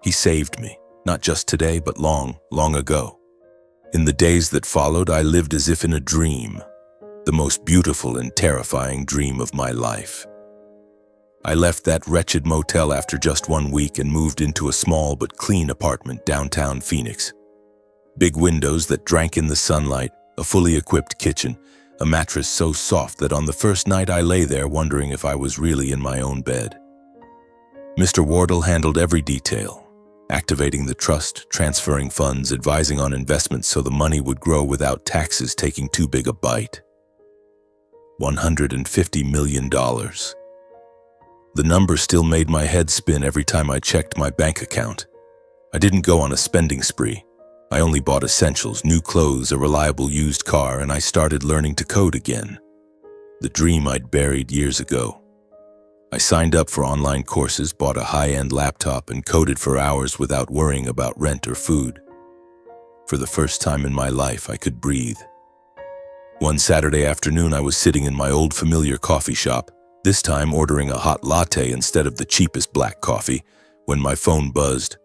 He saved me, Not just today, but long, long ago. In the days that followed, I lived as if in a dream, the most beautiful and terrifying dream of my life. I left that wretched motel after just 1 week and moved into a small but clean apartment downtown Phoenix. Big windows that drank in the sunlight, a fully equipped kitchen, a mattress so soft that on the first night I lay there wondering if I was really in my own bed. Mr. Wardle handled every detail, activating the trust, transferring funds, advising on investments so the money would grow without taxes taking too big a bite. $150 million. The number still made my head spin every time I checked my bank account. I didn't go on a spending spree. I only bought essentials, new clothes, a reliable used car, and I started learning to code again. The dream I'd buried years ago. I signed up for online courses, bought a high-end laptop, and coded for hours without worrying about rent or food. For the first time in my life, I could breathe. One Saturday afternoon, I was sitting in my old familiar coffee shop, this time ordering a hot latte instead of the cheapest black coffee, when my phone buzzed.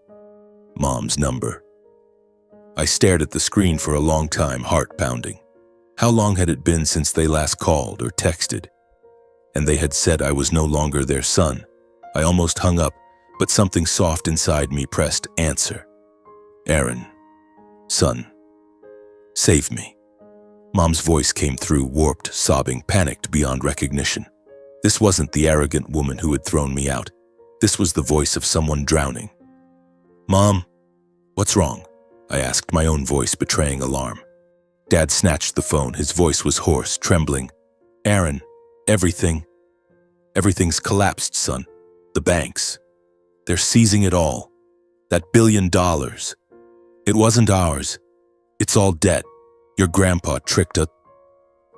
Mom's number. I stared at the screen for a long time, heart pounding. How long had it been since they last called or texted? And they had said I was no longer their son. I almost hung up, but something soft inside me pressed answer. Aaron. Son. Save me. Mom's voice came through, warped, sobbing, panicked beyond recognition. This wasn't the arrogant woman who had thrown me out. This was the voice of someone drowning. Mom, what's wrong? I asked, my own voice betraying alarm. Dad snatched the phone. His voice was hoarse, trembling. Aaron, everything's collapsed, son. The banks. They're seizing it all. That $1 billion. It wasn't ours. It's all debt. Your grandpa tricked us.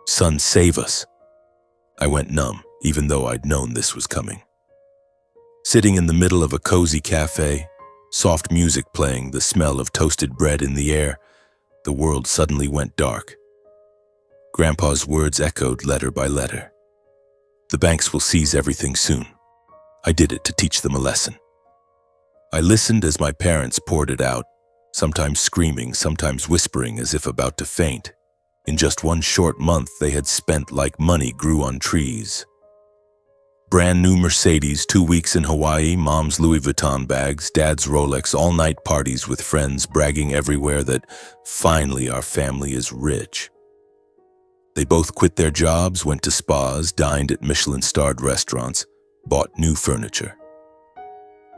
Son, save us. I went numb, even though I'd known this was coming. Sitting in the middle of a cozy cafe, soft music playing, the smell of toasted bread in the air, the world suddenly went dark. Grandpa's words echoed letter by letter. The banks will seize everything soon. I did it to teach them a lesson. I listened as my parents poured it out, sometimes screaming, sometimes whispering as if about to faint. In just 1 short month, they had spent like money grew on trees. Brand new Mercedes, 2 weeks in Hawaii, Mom's Louis Vuitton bags, Dad's Rolex, all-night parties with friends, bragging everywhere that finally our family is rich. They both quit their jobs, went to spas, dined at Michelin-starred restaurants, bought new furniture.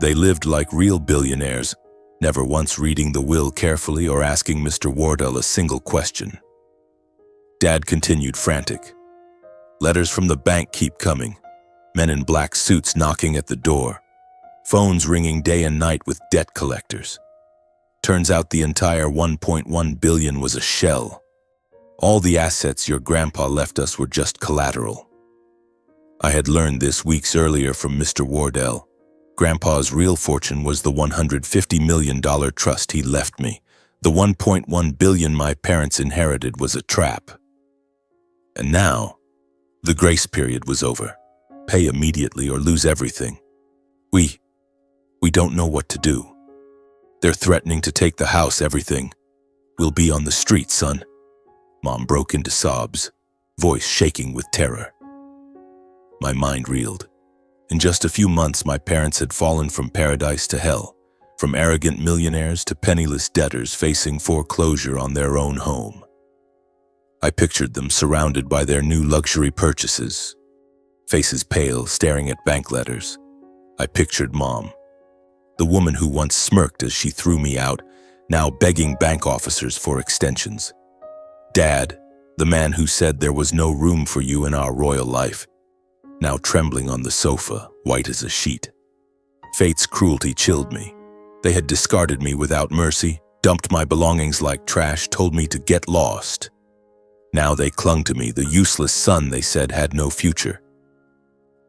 They lived like real billionaires, never once reading the will carefully or asking Mr. Wardle a single question. Dad continued frantic. Letters from the bank keep coming. Men in black suits knocking at the door. Phones ringing day and night with debt collectors. Turns out the entire $1.1 billion was a shell. All the assets your grandpa left us were just collateral. I had learned this weeks earlier from Mr. Wardle. Grandpa's real fortune was the $150 million trust he left me. The $1.1 billion my parents inherited was a trap. And now, the grace period was over. Pay immediately or lose everything. We don't know what to do. They're threatening to take the house, everything. We'll be on the street, son. Mom broke into sobs, voice shaking with terror. My mind reeled. In just a few months, my parents had fallen from paradise to hell, from arrogant millionaires to penniless debtors facing foreclosure on their own home. I pictured them surrounded by their new luxury purchases, faces pale, staring at bank letters. I pictured Mom, the woman who once smirked as she threw me out, now begging bank officers for extensions. Dad, the man who said there was no room for you in our royal life, now trembling on the sofa, white as a sheet. Fate's cruelty chilled me. They had discarded me without mercy, dumped my belongings like trash, told me to get lost. Now they clung to me, the useless son they said had no future.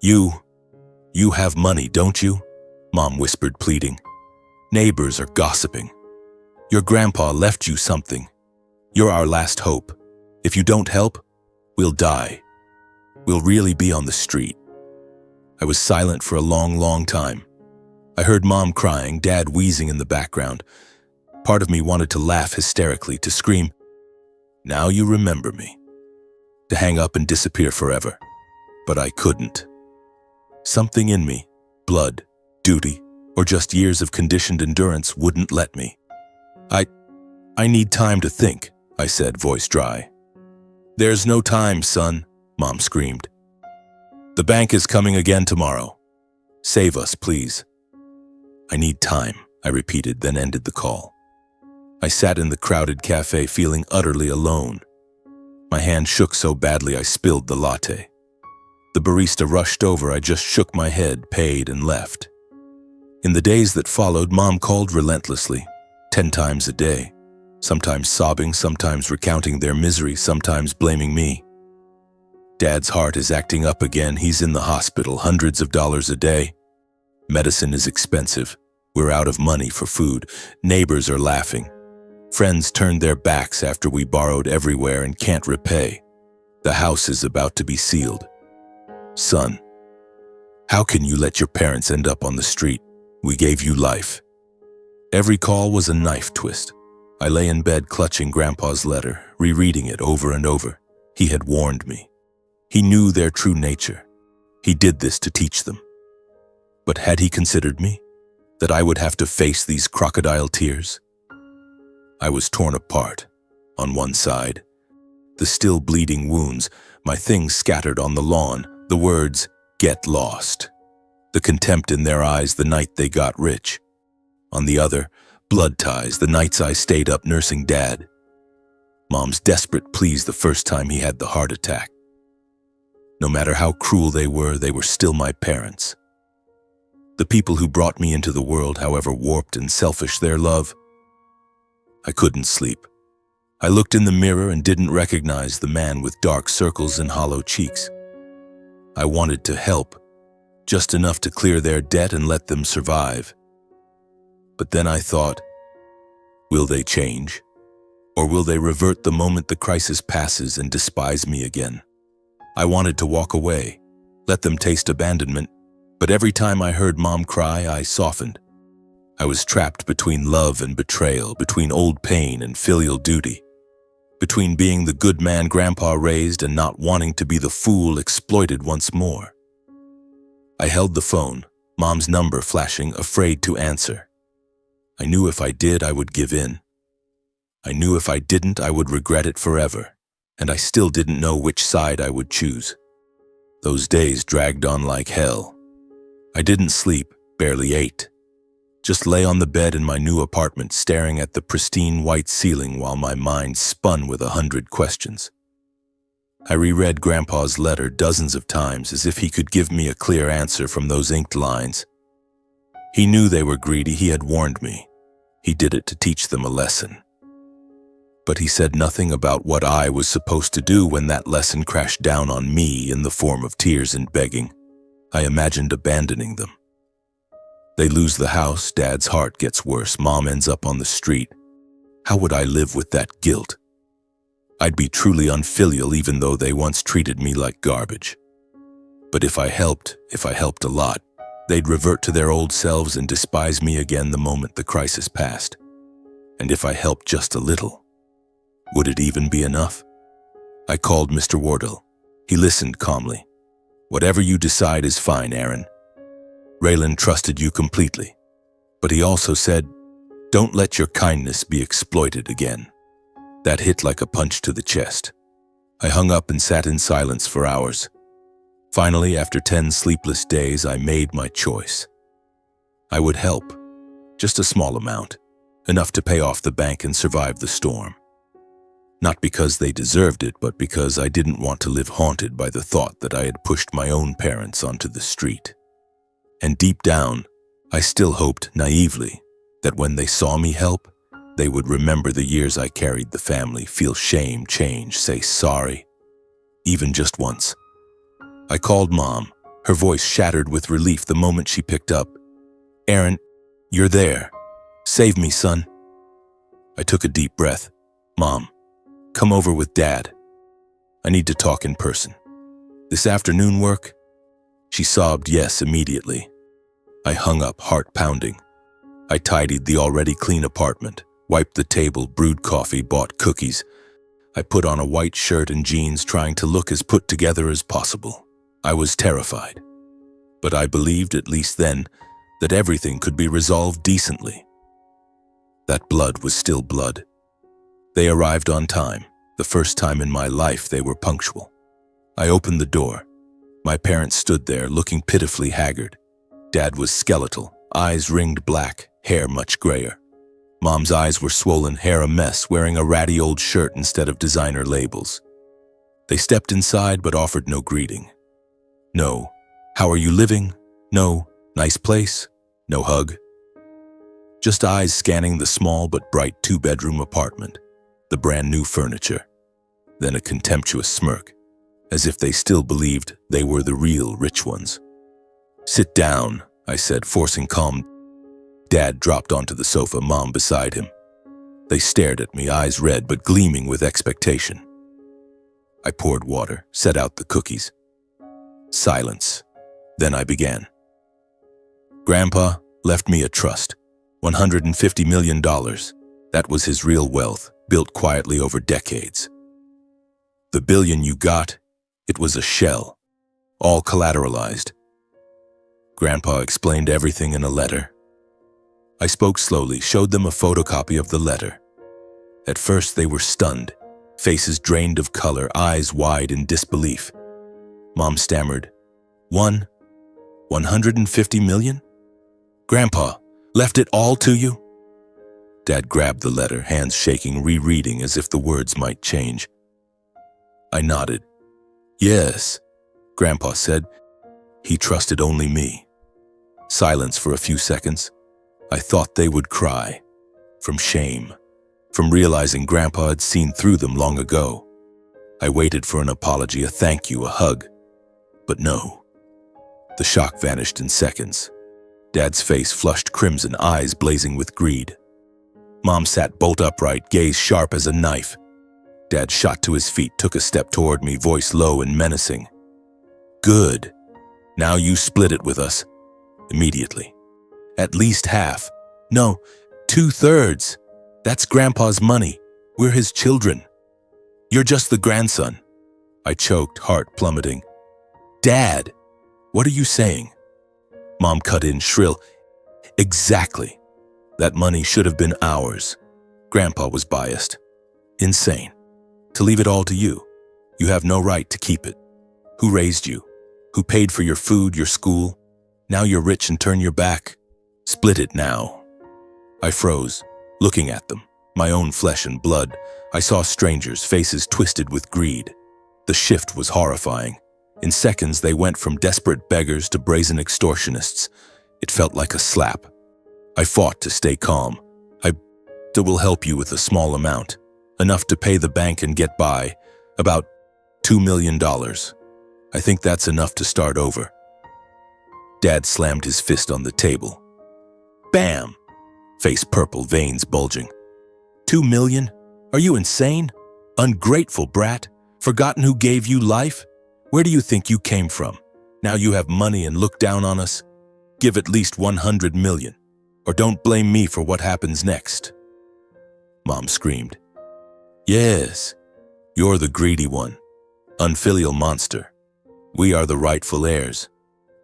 You have money, don't you? Mom whispered, pleading. Neighbors are gossiping. Your grandpa left you something. You're our last hope. If you don't help, we'll die. We'll really be on the street. I was silent for a long, long time. I heard Mom crying, Dad wheezing in the background. Part of me wanted to laugh hysterically, to scream, "Now you remember me," to hang up and disappear forever. But I couldn't. Something in me, blood, duty, or just years of conditioned endurance, wouldn't let me. I need time to think," I said, voice dry. "There's no time, son," Mom screamed. "The bank is coming again tomorrow. Save us, please." "I need time," I repeated, then ended the call. I sat in the crowded cafe feeling utterly alone. My hand shook so badly I spilled the latte. The barista rushed over, I just shook my head, paid, and left. In the days that followed, Mom called relentlessly, 10 times a day, sometimes sobbing, sometimes recounting their misery, sometimes blaming me. Dad's heart is acting up again. He's in the hospital, hundreds of dollars a day. Medicine is expensive. We're out of money for food. Neighbors are laughing. Friends turned their backs after we borrowed everywhere and can't repay. The house is about to be sealed. Son, how can you let your parents end up on the street? We gave you life. Every call was a knife twist. I lay in bed clutching Grandpa's letter, rereading it over and over. He had warned me. He knew their true nature. He did this to teach them. But had he considered me? That I would have to face these crocodile tears? I was torn apart. On one side, the still bleeding wounds, my things scattered on the lawn, the words, "Get lost." The contempt in their eyes the night they got rich. On the other, blood ties, the nights I stayed up nursing Dad. Mom's desperate pleas the first time he had the heart attack. No matter how cruel they were still my parents. The people who brought me into the world, however warped and selfish their love. I couldn't sleep. I looked in the mirror and didn't recognize the man with dark circles and hollow cheeks. I wanted to help, just enough to clear their debt and let them survive. But then I thought, will they change? Or will they revert the moment the crisis passes and despise me again? I wanted to walk away, let them taste abandonment, but every time I heard Mom cry, I softened. I was trapped between love and betrayal, between old pain and filial duty, between being the good man Grandpa raised and not wanting to be the fool exploited once more. I held the phone, Mom's number flashing, afraid to answer. I knew if I did, I would give in. I knew if I didn't, I would regret it forever, and I still didn't know which side I would choose. Those days dragged on like hell. I didn't sleep, barely ate. Just lay on the bed in my new apartment, staring at the pristine white ceiling while my mind spun with 100 questions. I reread Grandpa's letter dozens of times as if he could give me a clear answer from those inked lines. He knew they were greedy, he had warned me. He did it to teach them a lesson. But he said nothing about what I was supposed to do when that lesson crashed down on me in the form of tears and begging. I imagined abandoning them. They lose the house, Dad's heart gets worse, Mom ends up on the street. How would I live with that guilt? I'd be truly unfilial even though they once treated me like garbage. But if I helped a lot, they'd revert to their old selves and despise me again the moment the crisis passed. And if I helped just a little, would it even be enough? I called Mr. Wardle. He listened calmly. "Whatever you decide is fine, Aaron. Raylan trusted you completely. But he also said, don't let your kindness be exploited again." That hit like a punch to the chest. I hung up and sat in silence for hours. Finally, after 10 sleepless days, I made my choice. I would help, just a small amount, enough to pay off the bank and survive the storm. Not because they deserved it, but because I didn't want to live haunted by the thought that I had pushed my own parents onto the street. And deep down, I still hoped naively that when they saw me help, they would remember the years I carried the family, feel shame, change, say sorry, even just once. I called Mom, her voice shattered with relief the moment she picked up. "Aaron, you're there. Save me, son." I took a deep breath. "Mom, come over with Dad. I need to talk in person. This afternoon work?" She sobbed yes immediately. I hung up, heart pounding. I tidied the already clean apartment, wiped the table, brewed coffee, bought cookies. I put on a white shirt and jeans, trying to look as put together as possible. I was terrified, but I believed, at least then, that everything could be resolved decently. That blood was still blood. They arrived on time. The first time in my life they were punctual. I opened the door. My parents stood there, looking pitifully haggard. Dad was skeletal, eyes ringed black, hair much grayer. Mom's eyes were swollen, hair a mess, wearing a ratty old shirt instead of designer labels. They stepped inside but offered no greeting. No, "How are you living?" No, "Nice place?" No hug. Just eyes scanning the small but bright two-bedroom apartment, the brand new furniture. Then a contemptuous smirk, as if they still believed they were the real rich ones. "Sit down," I said, forcing calm. Dad dropped onto the sofa, Mom beside him. They stared at me, eyes red but gleaming with expectation. I poured water, set out the cookies. Silence. Then I began. "Grandpa left me a trust, $150 million. That was his real wealth, built quietly over decades. The billion you got, it was a shell, all collateralized." Grandpa explained everything in a letter. I spoke slowly, showed them a photocopy of the letter. At first they were stunned, faces drained of color, eyes wide in disbelief. Mom stammered, $150 million? Grandpa left it all to you?" Dad grabbed the letter, hands shaking, rereading as if the words might change. I nodded. "Yes," Grandpa said. "He trusted only me." Silence for a few seconds. I thought they would cry. From shame. From realizing Grandpa had seen through them long ago. I waited for an apology, a thank you, a hug. But no. The shock vanished in seconds. Dad's face flushed crimson, eyes blazing with greed. Mom sat bolt upright, gaze sharp as a knife. Dad shot to his feet, took a step toward me, voice low and menacing. "Good. Now you split it with us." Immediately. "At least half. No, 2/3. That's Grandpa's money. We're his children. You're just the grandson." I choked, heart plummeting. "Dad, what are you saying?" Mom cut in shrill. "Exactly. That money should have been ours. Grandpa was biased. Insane. To leave it all to you. You have no right to keep it. Who raised you? Who paid for your food, your school? Now you're rich and turn your back. Split it now." I froze, looking at them, my own flesh and blood. I saw strangers, faces twisted with greed. The shift was horrifying. In seconds, they went from desperate beggars to brazen extortionists. It felt like a slap. I fought to stay calm. "I will help you with a small amount, enough to pay the bank and get by, about $2 million. I think that's enough to start over." Dad slammed his fist on the table. Bam! Face purple, veins bulging. $2 million? Are you insane? Ungrateful brat? Forgotten who gave you life? Where do you think you came from? Now you have money and look down on us? Give at least $100 million, or don't blame me for what happens next." Mom screamed. "Yes, you're the greedy one, unfilial monster. We are the rightful heirs.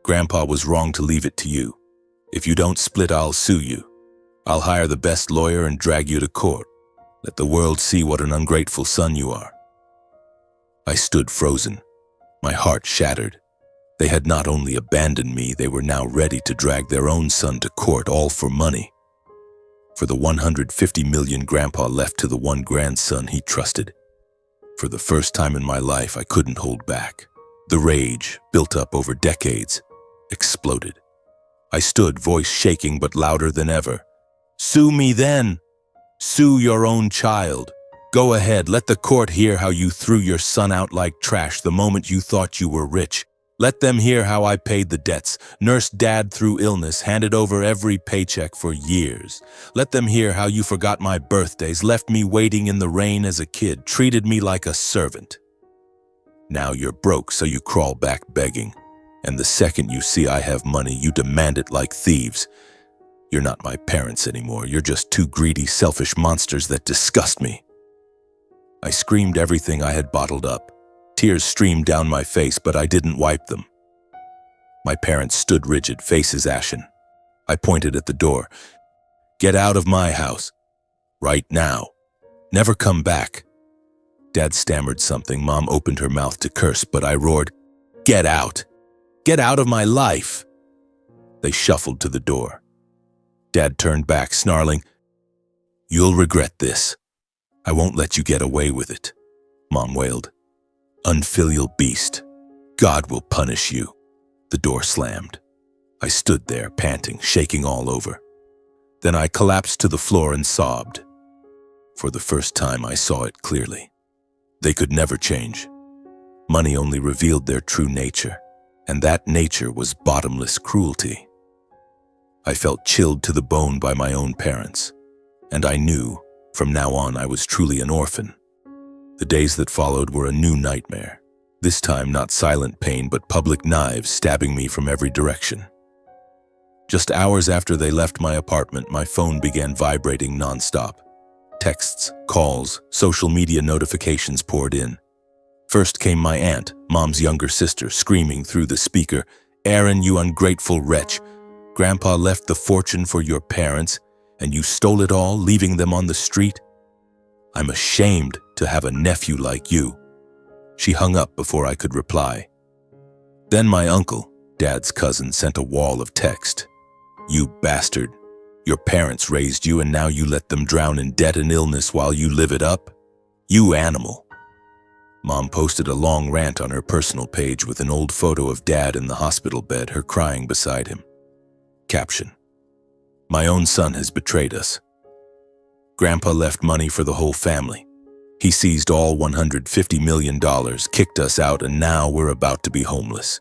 Grandpa was wrong to leave it to you. If you don't split, I'll sue you. I'll hire the best lawyer and drag you to court. Let the world see what an ungrateful son you are." I stood frozen, my heart shattered. They had not only abandoned me, they were now ready to drag their own son to court, all for money. For the $150 million Grandpa left to the one grandson he trusted. For the first time in my life, I couldn't hold back. The rage, built up over decades, exploded. I stood, voice shaking but louder than ever. "Sue me then! Sue your own child! Go ahead, let the court hear how you threw your son out like trash the moment you thought you were rich. Let them hear how I paid the debts, nursed Dad through illness, handed over every paycheck for years. Let them hear how you forgot my birthdays, left me waiting in the rain as a kid, treated me like a servant. Now you're broke, so you crawl back begging. And the second you see I have money, you demand it like thieves. You're not my parents anymore. You're just two greedy, selfish monsters that disgust me." I screamed everything I had bottled up. Tears streamed down my face, but I didn't wipe them. My parents stood rigid, faces ashen. I pointed at the door. "Get out of my house. Right now. Never come back." Dad stammered something. Mom opened her mouth to curse, but I roared, "Get out! Get out of my life!" They shuffled to the door. Dad turned back, snarling, "You'll regret this. I won't let you get away with it," Mom wailed. "Unfilial beast. God will punish you." The door slammed. I stood there, panting, shaking all over. Then I collapsed to the floor and sobbed. For the first time, I saw it clearly. They could never change. Money only revealed their true nature, and that nature was bottomless cruelty. I felt chilled to the bone by my own parents, and I knew, from now on, I was truly an orphan. The days that followed were a new nightmare. This time, not silent pain, but public knives stabbing me from every direction. Just hours after they left my apartment, my phone began vibrating nonstop. Texts, calls, social media notifications poured in. First came my aunt, Mom's younger sister, screaming through the speaker, "Aaron, you ungrateful wretch. Grandpa left the fortune for your parents, and you stole it all, leaving them on the street. I'm ashamed to have a nephew like you." She hung up before I could reply. Then my uncle, Dad's cousin, sent a wall of text. "You bastard. Your parents raised you and now you let them drown in debt and illness while you live it up? You animal." Mom posted a long rant on her personal page with an old photo of Dad in the hospital bed, her crying beside him. Caption: "My own son has betrayed us. Grandpa left money for the whole family. He seized all $150 million, kicked us out, and now we're about to be homeless.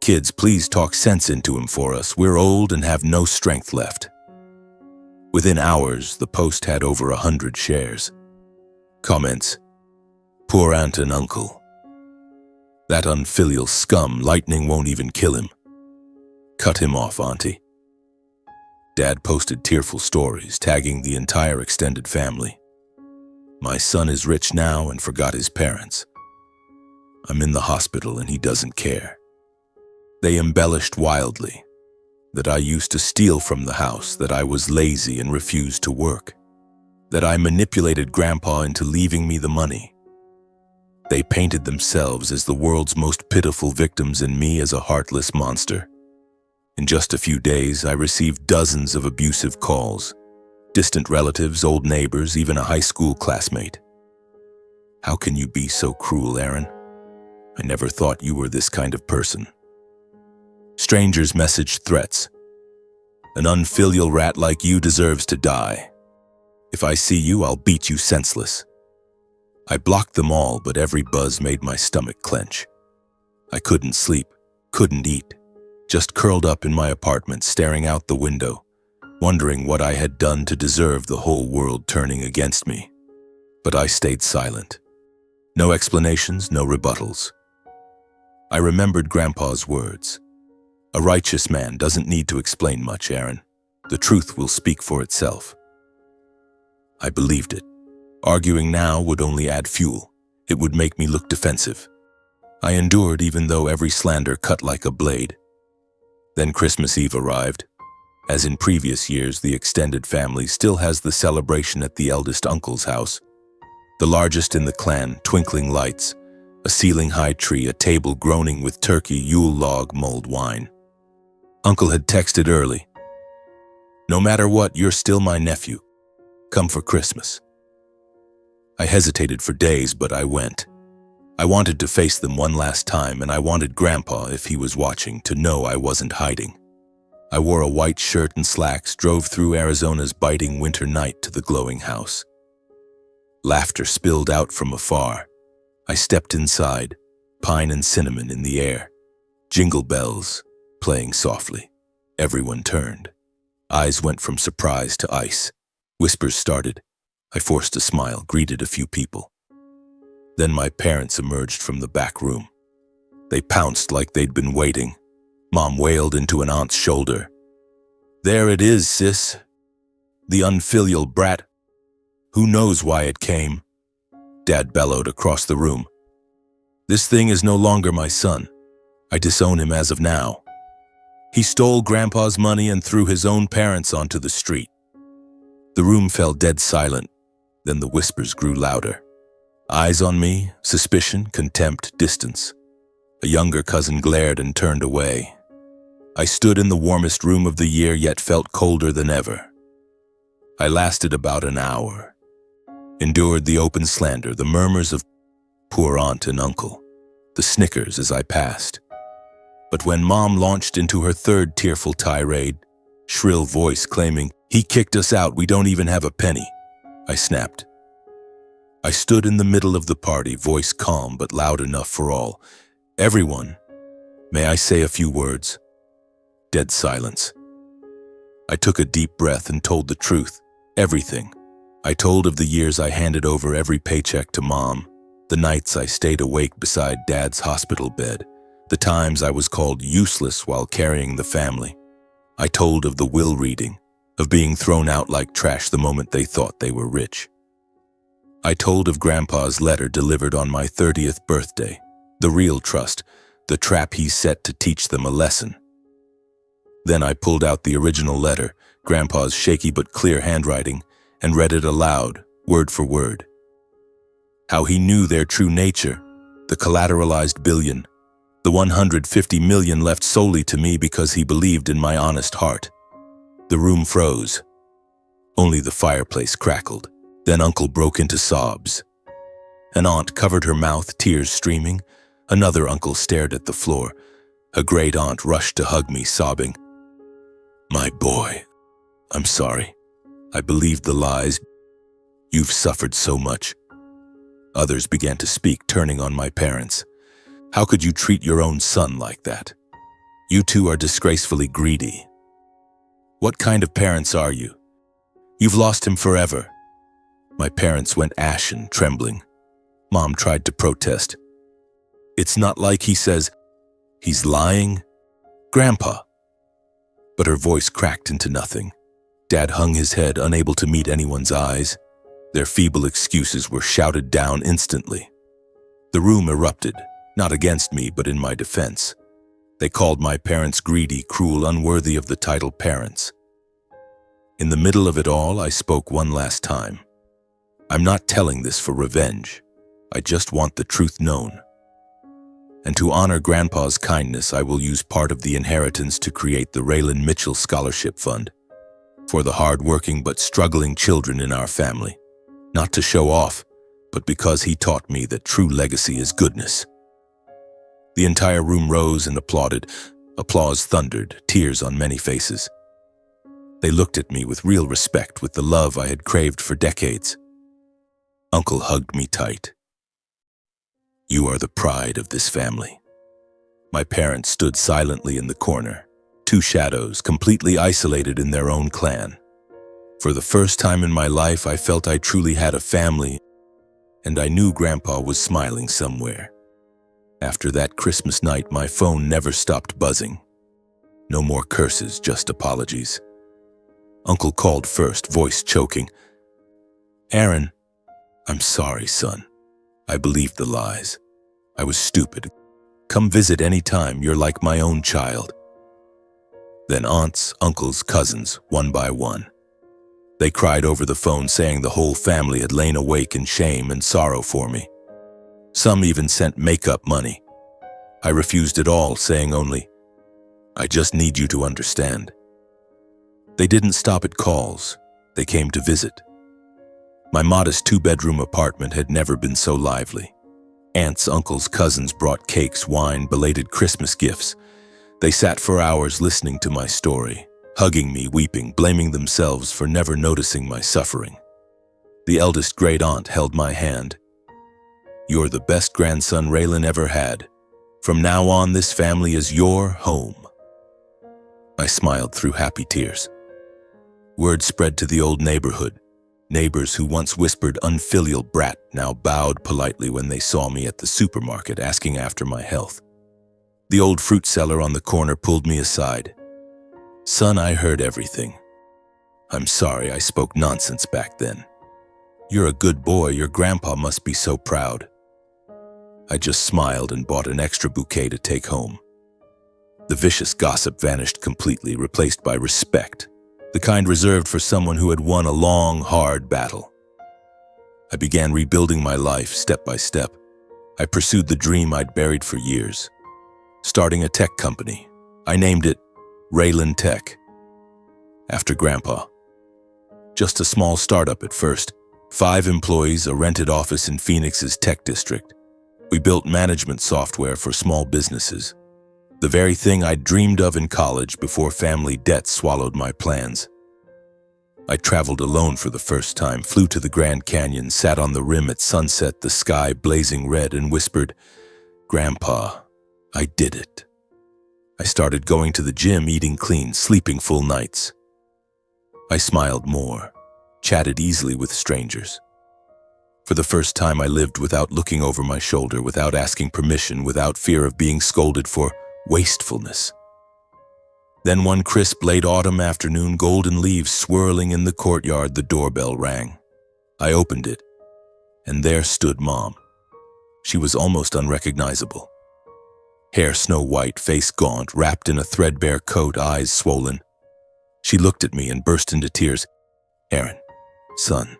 Kids, please talk sense into him for us. We're old and have no strength left." Within hours, the post had over 100 shares. Comments: "Poor aunt and uncle. That unfilial scum, lightning won't even kill him. Cut him off, auntie." Dad posted tearful stories, tagging the entire extended family. "My son is rich now and forgot his parents. I'm in the hospital and he doesn't care." They embellished wildly that I used to steal from the house, that I was lazy and refused to work, that I manipulated Grandpa into leaving me the money. They painted themselves as the world's most pitiful victims and me as a heartless monster. In just a few days, I received dozens of abusive calls, distant relatives, old neighbors, even a high school classmate. "How can you be so cruel, Aaron? I never thought you were this kind of person." Strangers messaged threats. "An unfilial rat like you deserves to die. If I see you, I'll beat you senseless." I blocked them all, but every buzz made my stomach clench. I couldn't sleep, couldn't eat, just curled up in my apartment, staring out the window, wondering what I had done to deserve the whole world turning against me. But I stayed silent. No explanations, no rebuttals. I remembered Grandpa's words. "A righteous man doesn't need to explain much, Aaron. The truth will speak for itself." I believed it. Arguing now would only add fuel. It would make me look defensive. I endured even though every slander cut like a blade. Then Christmas Eve arrived. As in previous years, the extended family still has the celebration at the eldest uncle's house. The largest in the clan, twinkling lights, a ceiling-high tree, a table groaning with turkey, Yule log, mulled wine. Uncle had texted early. "No matter what, you're still my nephew. Come for Christmas." I hesitated for days, but I went. I wanted to face them one last time, and I wanted Grandpa, if he was watching, to know I wasn't hiding. I wore a white shirt and slacks, drove through Arizona's biting winter night to the glowing house. Laughter spilled out from afar. I stepped inside, pine and cinnamon in the air. Jingle bells playing softly. Everyone turned. Eyes went from surprise to ice. Whispers started. I forced a smile, greeted a few people. Then my parents emerged from the back room. They pounced like they'd been waiting. Mom wailed into an aunt's shoulder. "There it is, sis. The unfilial brat. Who knows why it came?" Dad bellowed across the room. "This thing is no longer my son. I disown him as of now. He stole Grandpa's money and threw his own parents onto the street." The room fell dead silent. Then the whispers grew louder. Eyes on me, suspicion, contempt, distance. A younger cousin glared and turned away. I stood in the warmest room of the year, yet felt colder than ever. I lasted about an hour, endured the open slander, the murmurs of poor aunt and uncle, the snickers as I passed. But when Mom launched into her third tearful tirade, shrill voice claiming, "He kicked us out, we don't even have a penny," I snapped. I stood in the middle of the party, voice calm but loud enough for all. "Everyone, may I say a few words?" Dead silence. I took a deep breath and told the truth, everything. I told of the years I handed over every paycheck to Mom, the nights I stayed awake beside Dad's hospital bed, the times I was called useless while carrying the family. I told of the will reading, of being thrown out like trash the moment they thought they were rich. I told of Grandpa's letter delivered on my 30th birthday, the real trust, the trap he set to teach them a lesson. Then I pulled out the original letter, Grandpa's shaky but clear handwriting, and read it aloud, word for word. How he knew their true nature, the collateralized billion, the 150 million left solely to me because he believed in my honest heart. The room froze. Only the fireplace crackled. Then Uncle broke into sobs. An aunt covered her mouth, tears streaming. Another uncle stared at the floor. A great aunt rushed to hug me, sobbing, "My boy, I'm sorry. I believed the lies. You've suffered so much." Others began to speak, turning on my parents. "How could you treat your own son like that? You two are disgracefully greedy. What kind of parents are you? You've lost him forever." My parents went ashen, trembling. Mom tried to protest. "It's not like he says he's lying, Grandpa." But her voice cracked into nothing. Dad hung his head, unable to meet anyone's eyes. Their feeble excuses were shouted down instantly. The room erupted, not against me, but in my defense. They called my parents greedy, cruel, unworthy of the title parents. In the middle of it all, I spoke one last time. "I'm not telling this for revenge. I just want the truth known. And to honor Grandpa's kindness, I will use part of the inheritance to create the Raylan Mitchell Scholarship Fund for the hard-working but struggling children in our family. Not to show off, but because he taught me that true legacy is goodness." The entire room rose and applauded. Applause thundered, tears on many faces. They looked at me with real respect, with the love I had craved for decades. Uncle hugged me tight. "You are the pride of this family." My parents stood silently in the corner, two shadows, completely isolated in their own clan. For the first time in my life, I felt I truly had a family, and I knew Grandpa was smiling somewhere. After that Christmas night, my phone never stopped buzzing. No more curses, just apologies. Uncle called first, voice choking. "Aaron, I'm sorry, son. I believed the lies. I was stupid. Come visit any time, you're like my own child." Then aunts, uncles, cousins, one by one. They cried over the phone, saying the whole family had lain awake in shame and sorrow for me. Some even sent makeup money. I refused it all, saying only, "I just need you to understand." They didn't stop at calls. They came to visit. My modest two-bedroom apartment had never been so lively. Aunts, uncles, cousins brought cakes, wine, belated Christmas gifts. They sat for hours listening to my story, hugging me, weeping, blaming themselves for never noticing my suffering. The eldest great aunt held my hand. "You're the best grandson Raylan ever had. From now on, this family is your home." I smiled through happy tears. Word spread to the old neighborhood. Neighbors who once whispered unfilial brat now bowed politely when they saw me at the supermarket asking after my health. The old fruit seller on the corner pulled me aside. "Son, I heard everything. I'm sorry I spoke nonsense back then. You're a good boy, your grandpa must be so proud." I just smiled and bought an extra bouquet to take home. The vicious gossip vanished completely, replaced by respect, the kind reserved for someone who had won a long, hard battle. I began rebuilding my life step by step. I pursued the dream I'd buried for years, starting a tech company. I named it Raylan Tech, after Grandpa. Just a small startup at first, 5 employees, a rented office in Phoenix's tech district. We built management software for small businesses, the very thing I'd dreamed of in college before family debt swallowed my plans. I traveled alone for the first time, flew to the Grand Canyon, sat on the rim at sunset, the sky blazing red, and whispered, "Grandpa, I did it." I started going to the gym, eating clean, sleeping full nights. I smiled more, chatted easily with strangers. For the first time, I lived without looking over my shoulder, without asking permission, without fear of being scolded for wastefulness. Then one crisp late autumn afternoon, golden leaves swirling in the courtyard, the doorbell rang. I opened it, and there stood Mom. She was almost unrecognizable. Hair snow-white, face gaunt, wrapped in a threadbare coat, eyes swollen. She looked at me and burst into tears. "Aaron, son,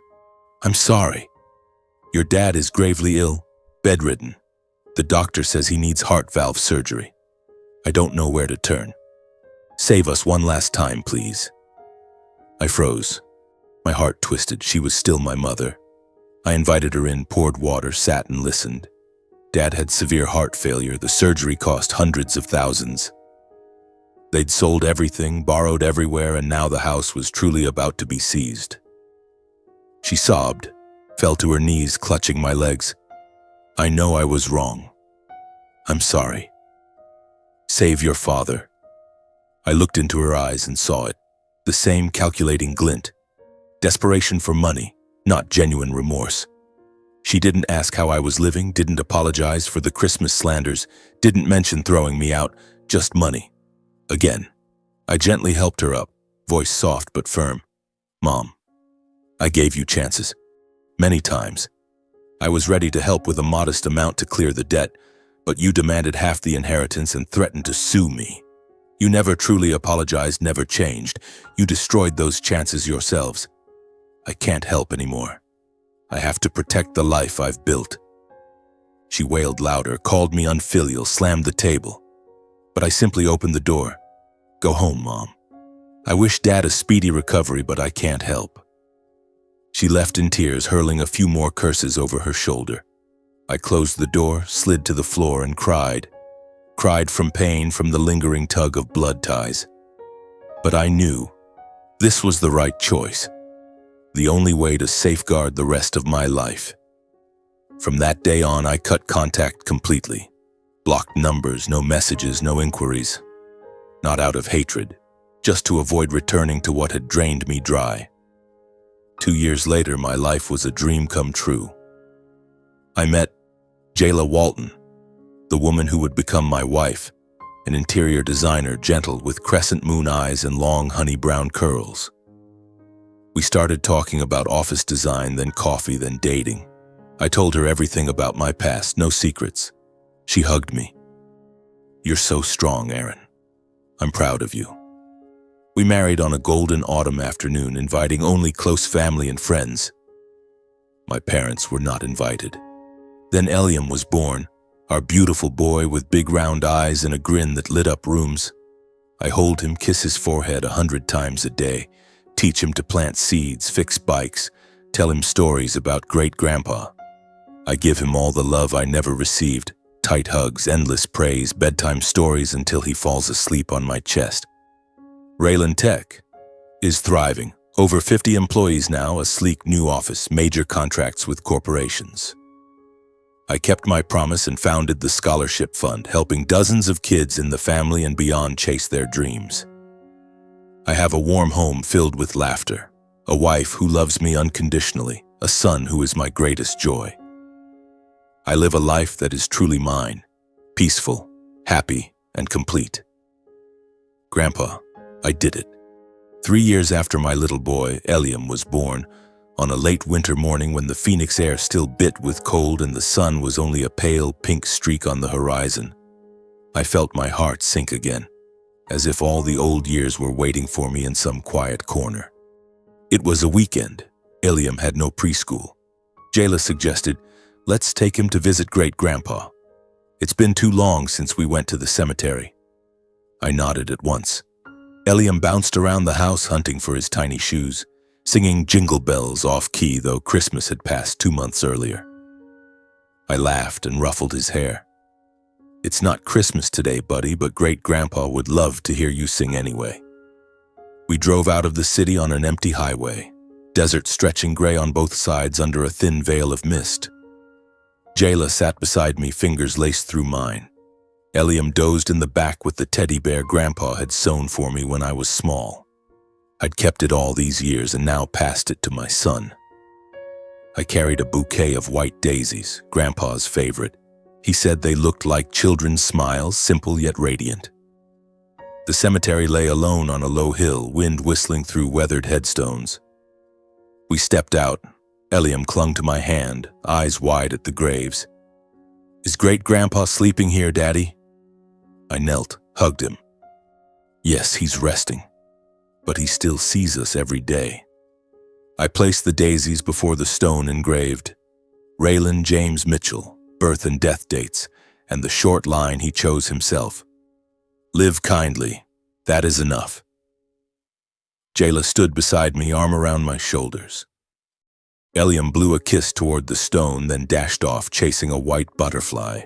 I'm sorry. Your dad is gravely ill, bedridden. The doctor says he needs heart valve surgery. I don't know where to turn. Save us one last time, please." I froze. My heart twisted. She was still my mother. I invited her in, poured water, sat and listened. Dad had severe heart failure. The surgery cost hundreds of thousands. They'd sold everything, borrowed everywhere, and now the house was truly about to be seized. She sobbed, fell to her knees, clutching my legs. "I know I was wrong. I'm sorry. Save your father." I looked into her eyes and saw it, the same calculating glint. Desperation for money, not genuine remorse. She didn't ask how I was living, didn't apologize for the Christmas slanders, didn't mention throwing me out, just money. Again, I gently helped her up, voice soft but firm. "Mom, I gave you chances. Many times. I was ready to help with a modest amount to clear the debt, but you demanded half the inheritance and threatened to sue me. You never truly apologized, never changed. You destroyed those chances yourselves. I can't help anymore. I have to protect the life I've built." She wailed louder, called me unfilial, slammed the table. But I simply opened the door. "Go home, Mom. I wish Dad a speedy recovery, but I can't help." She left in tears, hurling a few more curses over her shoulder. I closed the door, slid to the floor, and cried. Cried from pain, from the lingering tug of blood ties. But I knew this was the right choice, the only way to safeguard the rest of my life. From that day on, I cut contact completely. Blocked numbers, no messages, no inquiries. Not out of hatred, just to avoid returning to what had drained me dry. 2 years later, my life was a dream come true. I met Jayla Walton, the woman who would become my wife, an interior designer, gentle with crescent moon eyes and long honey brown curls. We started talking about office design, then coffee, then dating. I told her everything about my past, no secrets. She hugged me. "You're so strong, Aaron. I'm proud of you." We married on a golden autumn afternoon, inviting only close family and friends. My parents were not invited. Then Eliam was born, our beautiful boy with big round eyes and a grin that lit up rooms. I hold him, kiss his forehead 100 times a day, teach him to plant seeds, fix bikes, tell him stories about great-grandpa. I give him all the love I never received, tight hugs, endless praise, bedtime stories until he falls asleep on my chest. Raylan Tech is thriving. Over 50 employees now, a sleek new office, major contracts with corporations. I kept my promise and founded the Scholarship Fund, helping dozens of kids in the family and beyond chase their dreams. I have a warm home filled with laughter, a wife who loves me unconditionally, a son who is my greatest joy. I live a life that is truly mine, peaceful, happy, and complete. Grandpa, I did it. 3 years after my little boy, Eliam, was born, on a late winter morning when the Phoenix air still bit with cold and the sun was only a pale pink streak on the horizon, I felt my heart sink again, as if all the old years were waiting for me in some quiet corner. It was a weekend. Eliam had no preschool. Jayla suggested, let's take him to visit great-grandpa. It's been too long since we went to the cemetery. I nodded at once. Eliam bounced around the house hunting for his tiny shoes, singing jingle bells off-key, though Christmas had passed 2 months earlier. I laughed and ruffled his hair. It's not Christmas today, buddy, but great-grandpa would love to hear you sing anyway. We drove out of the city on an empty highway, desert stretching gray on both sides under a thin veil of mist. Jayla sat beside me, fingers laced through mine. Eliam dozed in the back with the teddy bear Grandpa had sewn for me when I was small. I'd kept it all these years and now passed it to my son. I carried a bouquet of white daisies, Grandpa's favorite. He said they looked like children's smiles, simple yet radiant. The cemetery lay alone on a low hill, wind whistling through weathered headstones. We stepped out. Eliam clung to my hand, eyes wide at the graves. Is great-grandpa sleeping here, Daddy? I knelt, hugged him. Yes, he's resting, but he still sees us every day. I placed the daisies before the stone engraved, Raylan James Mitchell, birth and death dates, and the short line he chose himself. Live kindly, that is enough. Jayla stood beside me, arm around my shoulders. Eliam blew a kiss toward the stone, then dashed off, chasing a white butterfly.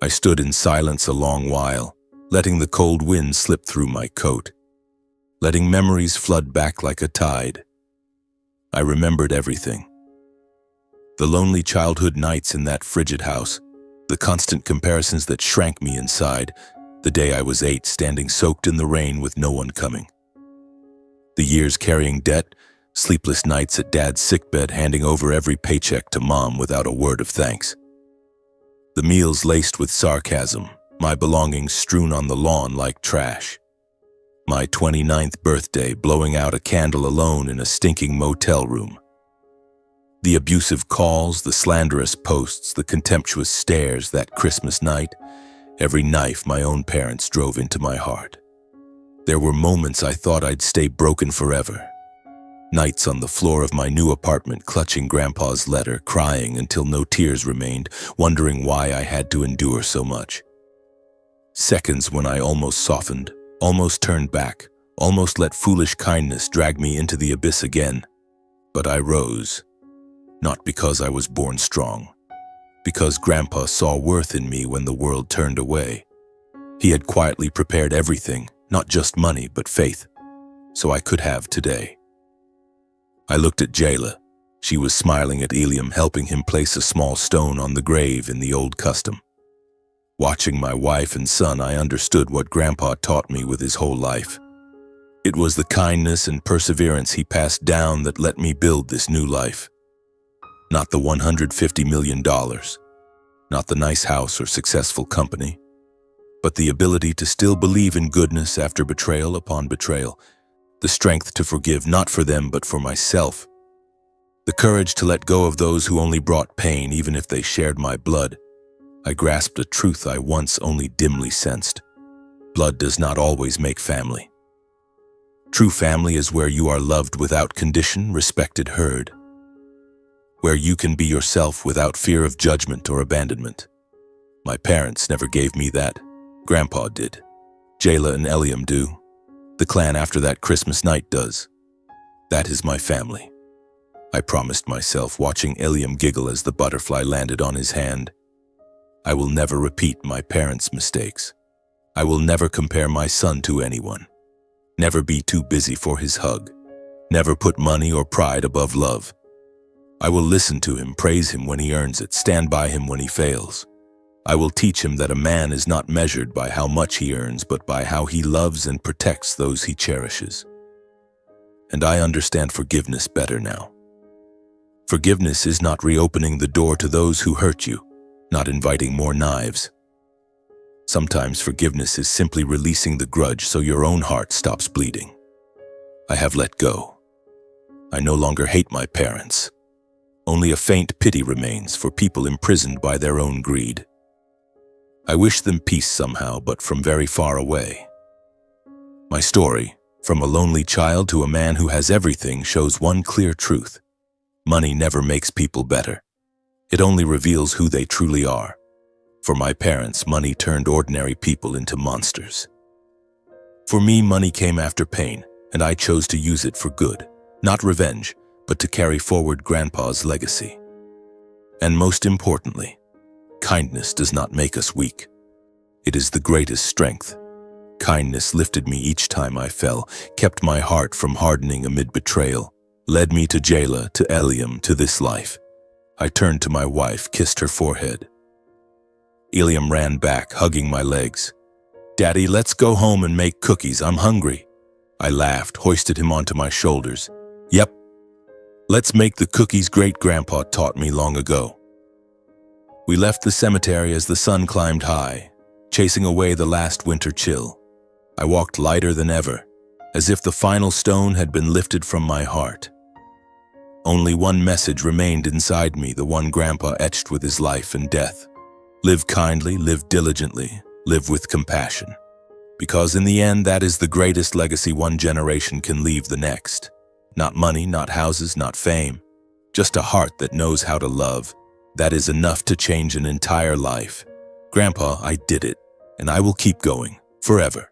I stood in silence a long while, letting the cold wind slip through my coat, letting memories flood back like a tide. I remembered everything. The lonely childhood nights in that frigid house, the constant comparisons that shrank me inside, the day I was 8, standing soaked in the rain with no one coming. The years carrying debt, sleepless nights at Dad's sickbed, handing over every paycheck to Mom without a word of thanks. The meals laced with sarcasm, my belongings strewn on the lawn like trash. My 29th birthday, blowing out a candle alone in a stinking motel room. The abusive calls, the slanderous posts, the contemptuous stares that Christmas night, every knife my own parents drove into my heart. There were moments I thought I'd stay broken forever. Nights on the floor of my new apartment, clutching Grandpa's letter, crying until no tears remained, wondering why I had to endure so much. Seconds when I almost softened, almost turned back, almost let foolish kindness drag me into the abyss again. But I rose, not because I was born strong, because Grandpa saw worth in me when the world turned away. He had quietly prepared everything, not just money, but faith, so I could have today. I looked at Jayla. She was smiling at Eliam, helping him place a small stone on the grave in the old custom. Watching my wife and son, I understood what Grandpa taught me with his whole life. It was the kindness and perseverance he passed down that let me build this new life. Not the $150 million, not the nice house or successful company, but the ability to still believe in goodness after betrayal upon betrayal, the strength to forgive not for them but for myself, the courage to let go of those who only brought pain even if they shared my blood. I grasped a truth I once only dimly sensed. Blood does not always make family. True family is where you are loved without condition, respected, heard. Where you can be yourself without fear of judgment or abandonment. My parents never gave me that. Grandpa did. Jayla and Eliam do. The clan after that Christmas night does. That is my family. I promised myself, watching Eliam giggle as the butterfly landed on his hand. I will never repeat my parents' mistakes. I will never compare my son to anyone. Never be too busy for his hug. Never put money or pride above love. I will listen to him, praise him when he earns it, stand by him when he fails. I will teach him that a man is not measured by how much he earns, but by how he loves and protects those he cherishes. And I understand forgiveness better now. Forgiveness is not reopening the door to those who hurt you, not inviting more knives. Sometimes forgiveness is simply releasing the grudge so your own heart stops bleeding. I have let go. I no longer hate my parents. Only a faint pity remains for people imprisoned by their own greed. I wish them peace somehow, but from very far away. My story, from a lonely child to a man who has everything, shows one clear truth. Money never makes people better. It only reveals who they truly are. For my parents, money turned ordinary people into monsters. For me, money came after pain, and I chose to use it for good, not revenge, but to carry forward Grandpa's legacy. And most importantly, kindness does not make us weak. It is the greatest strength. Kindness lifted me each time I fell, kept my heart from hardening amid betrayal, led me to Jayla, to Eliam, to this life. I turned to my wife, kissed her forehead. Eliam ran back, hugging my legs. "Daddy, let's go home and make cookies. I'm hungry." I laughed, hoisted him onto my shoulders. "Yep, let's make the cookies Great-Grandpa taught me long ago." We left the cemetery as the sun climbed high, chasing away the last winter chill. I walked lighter than ever, as if the final stone had been lifted from my heart. Only one message remained inside me, the one Grandpa etched with his life and death. Live kindly, live diligently, live with compassion. Because in the end, that is the greatest legacy one generation can leave the next. Not money, not houses, not fame. Just a heart that knows how to love. That is enough to change an entire life. Grandpa, I did it, and I will keep going, forever.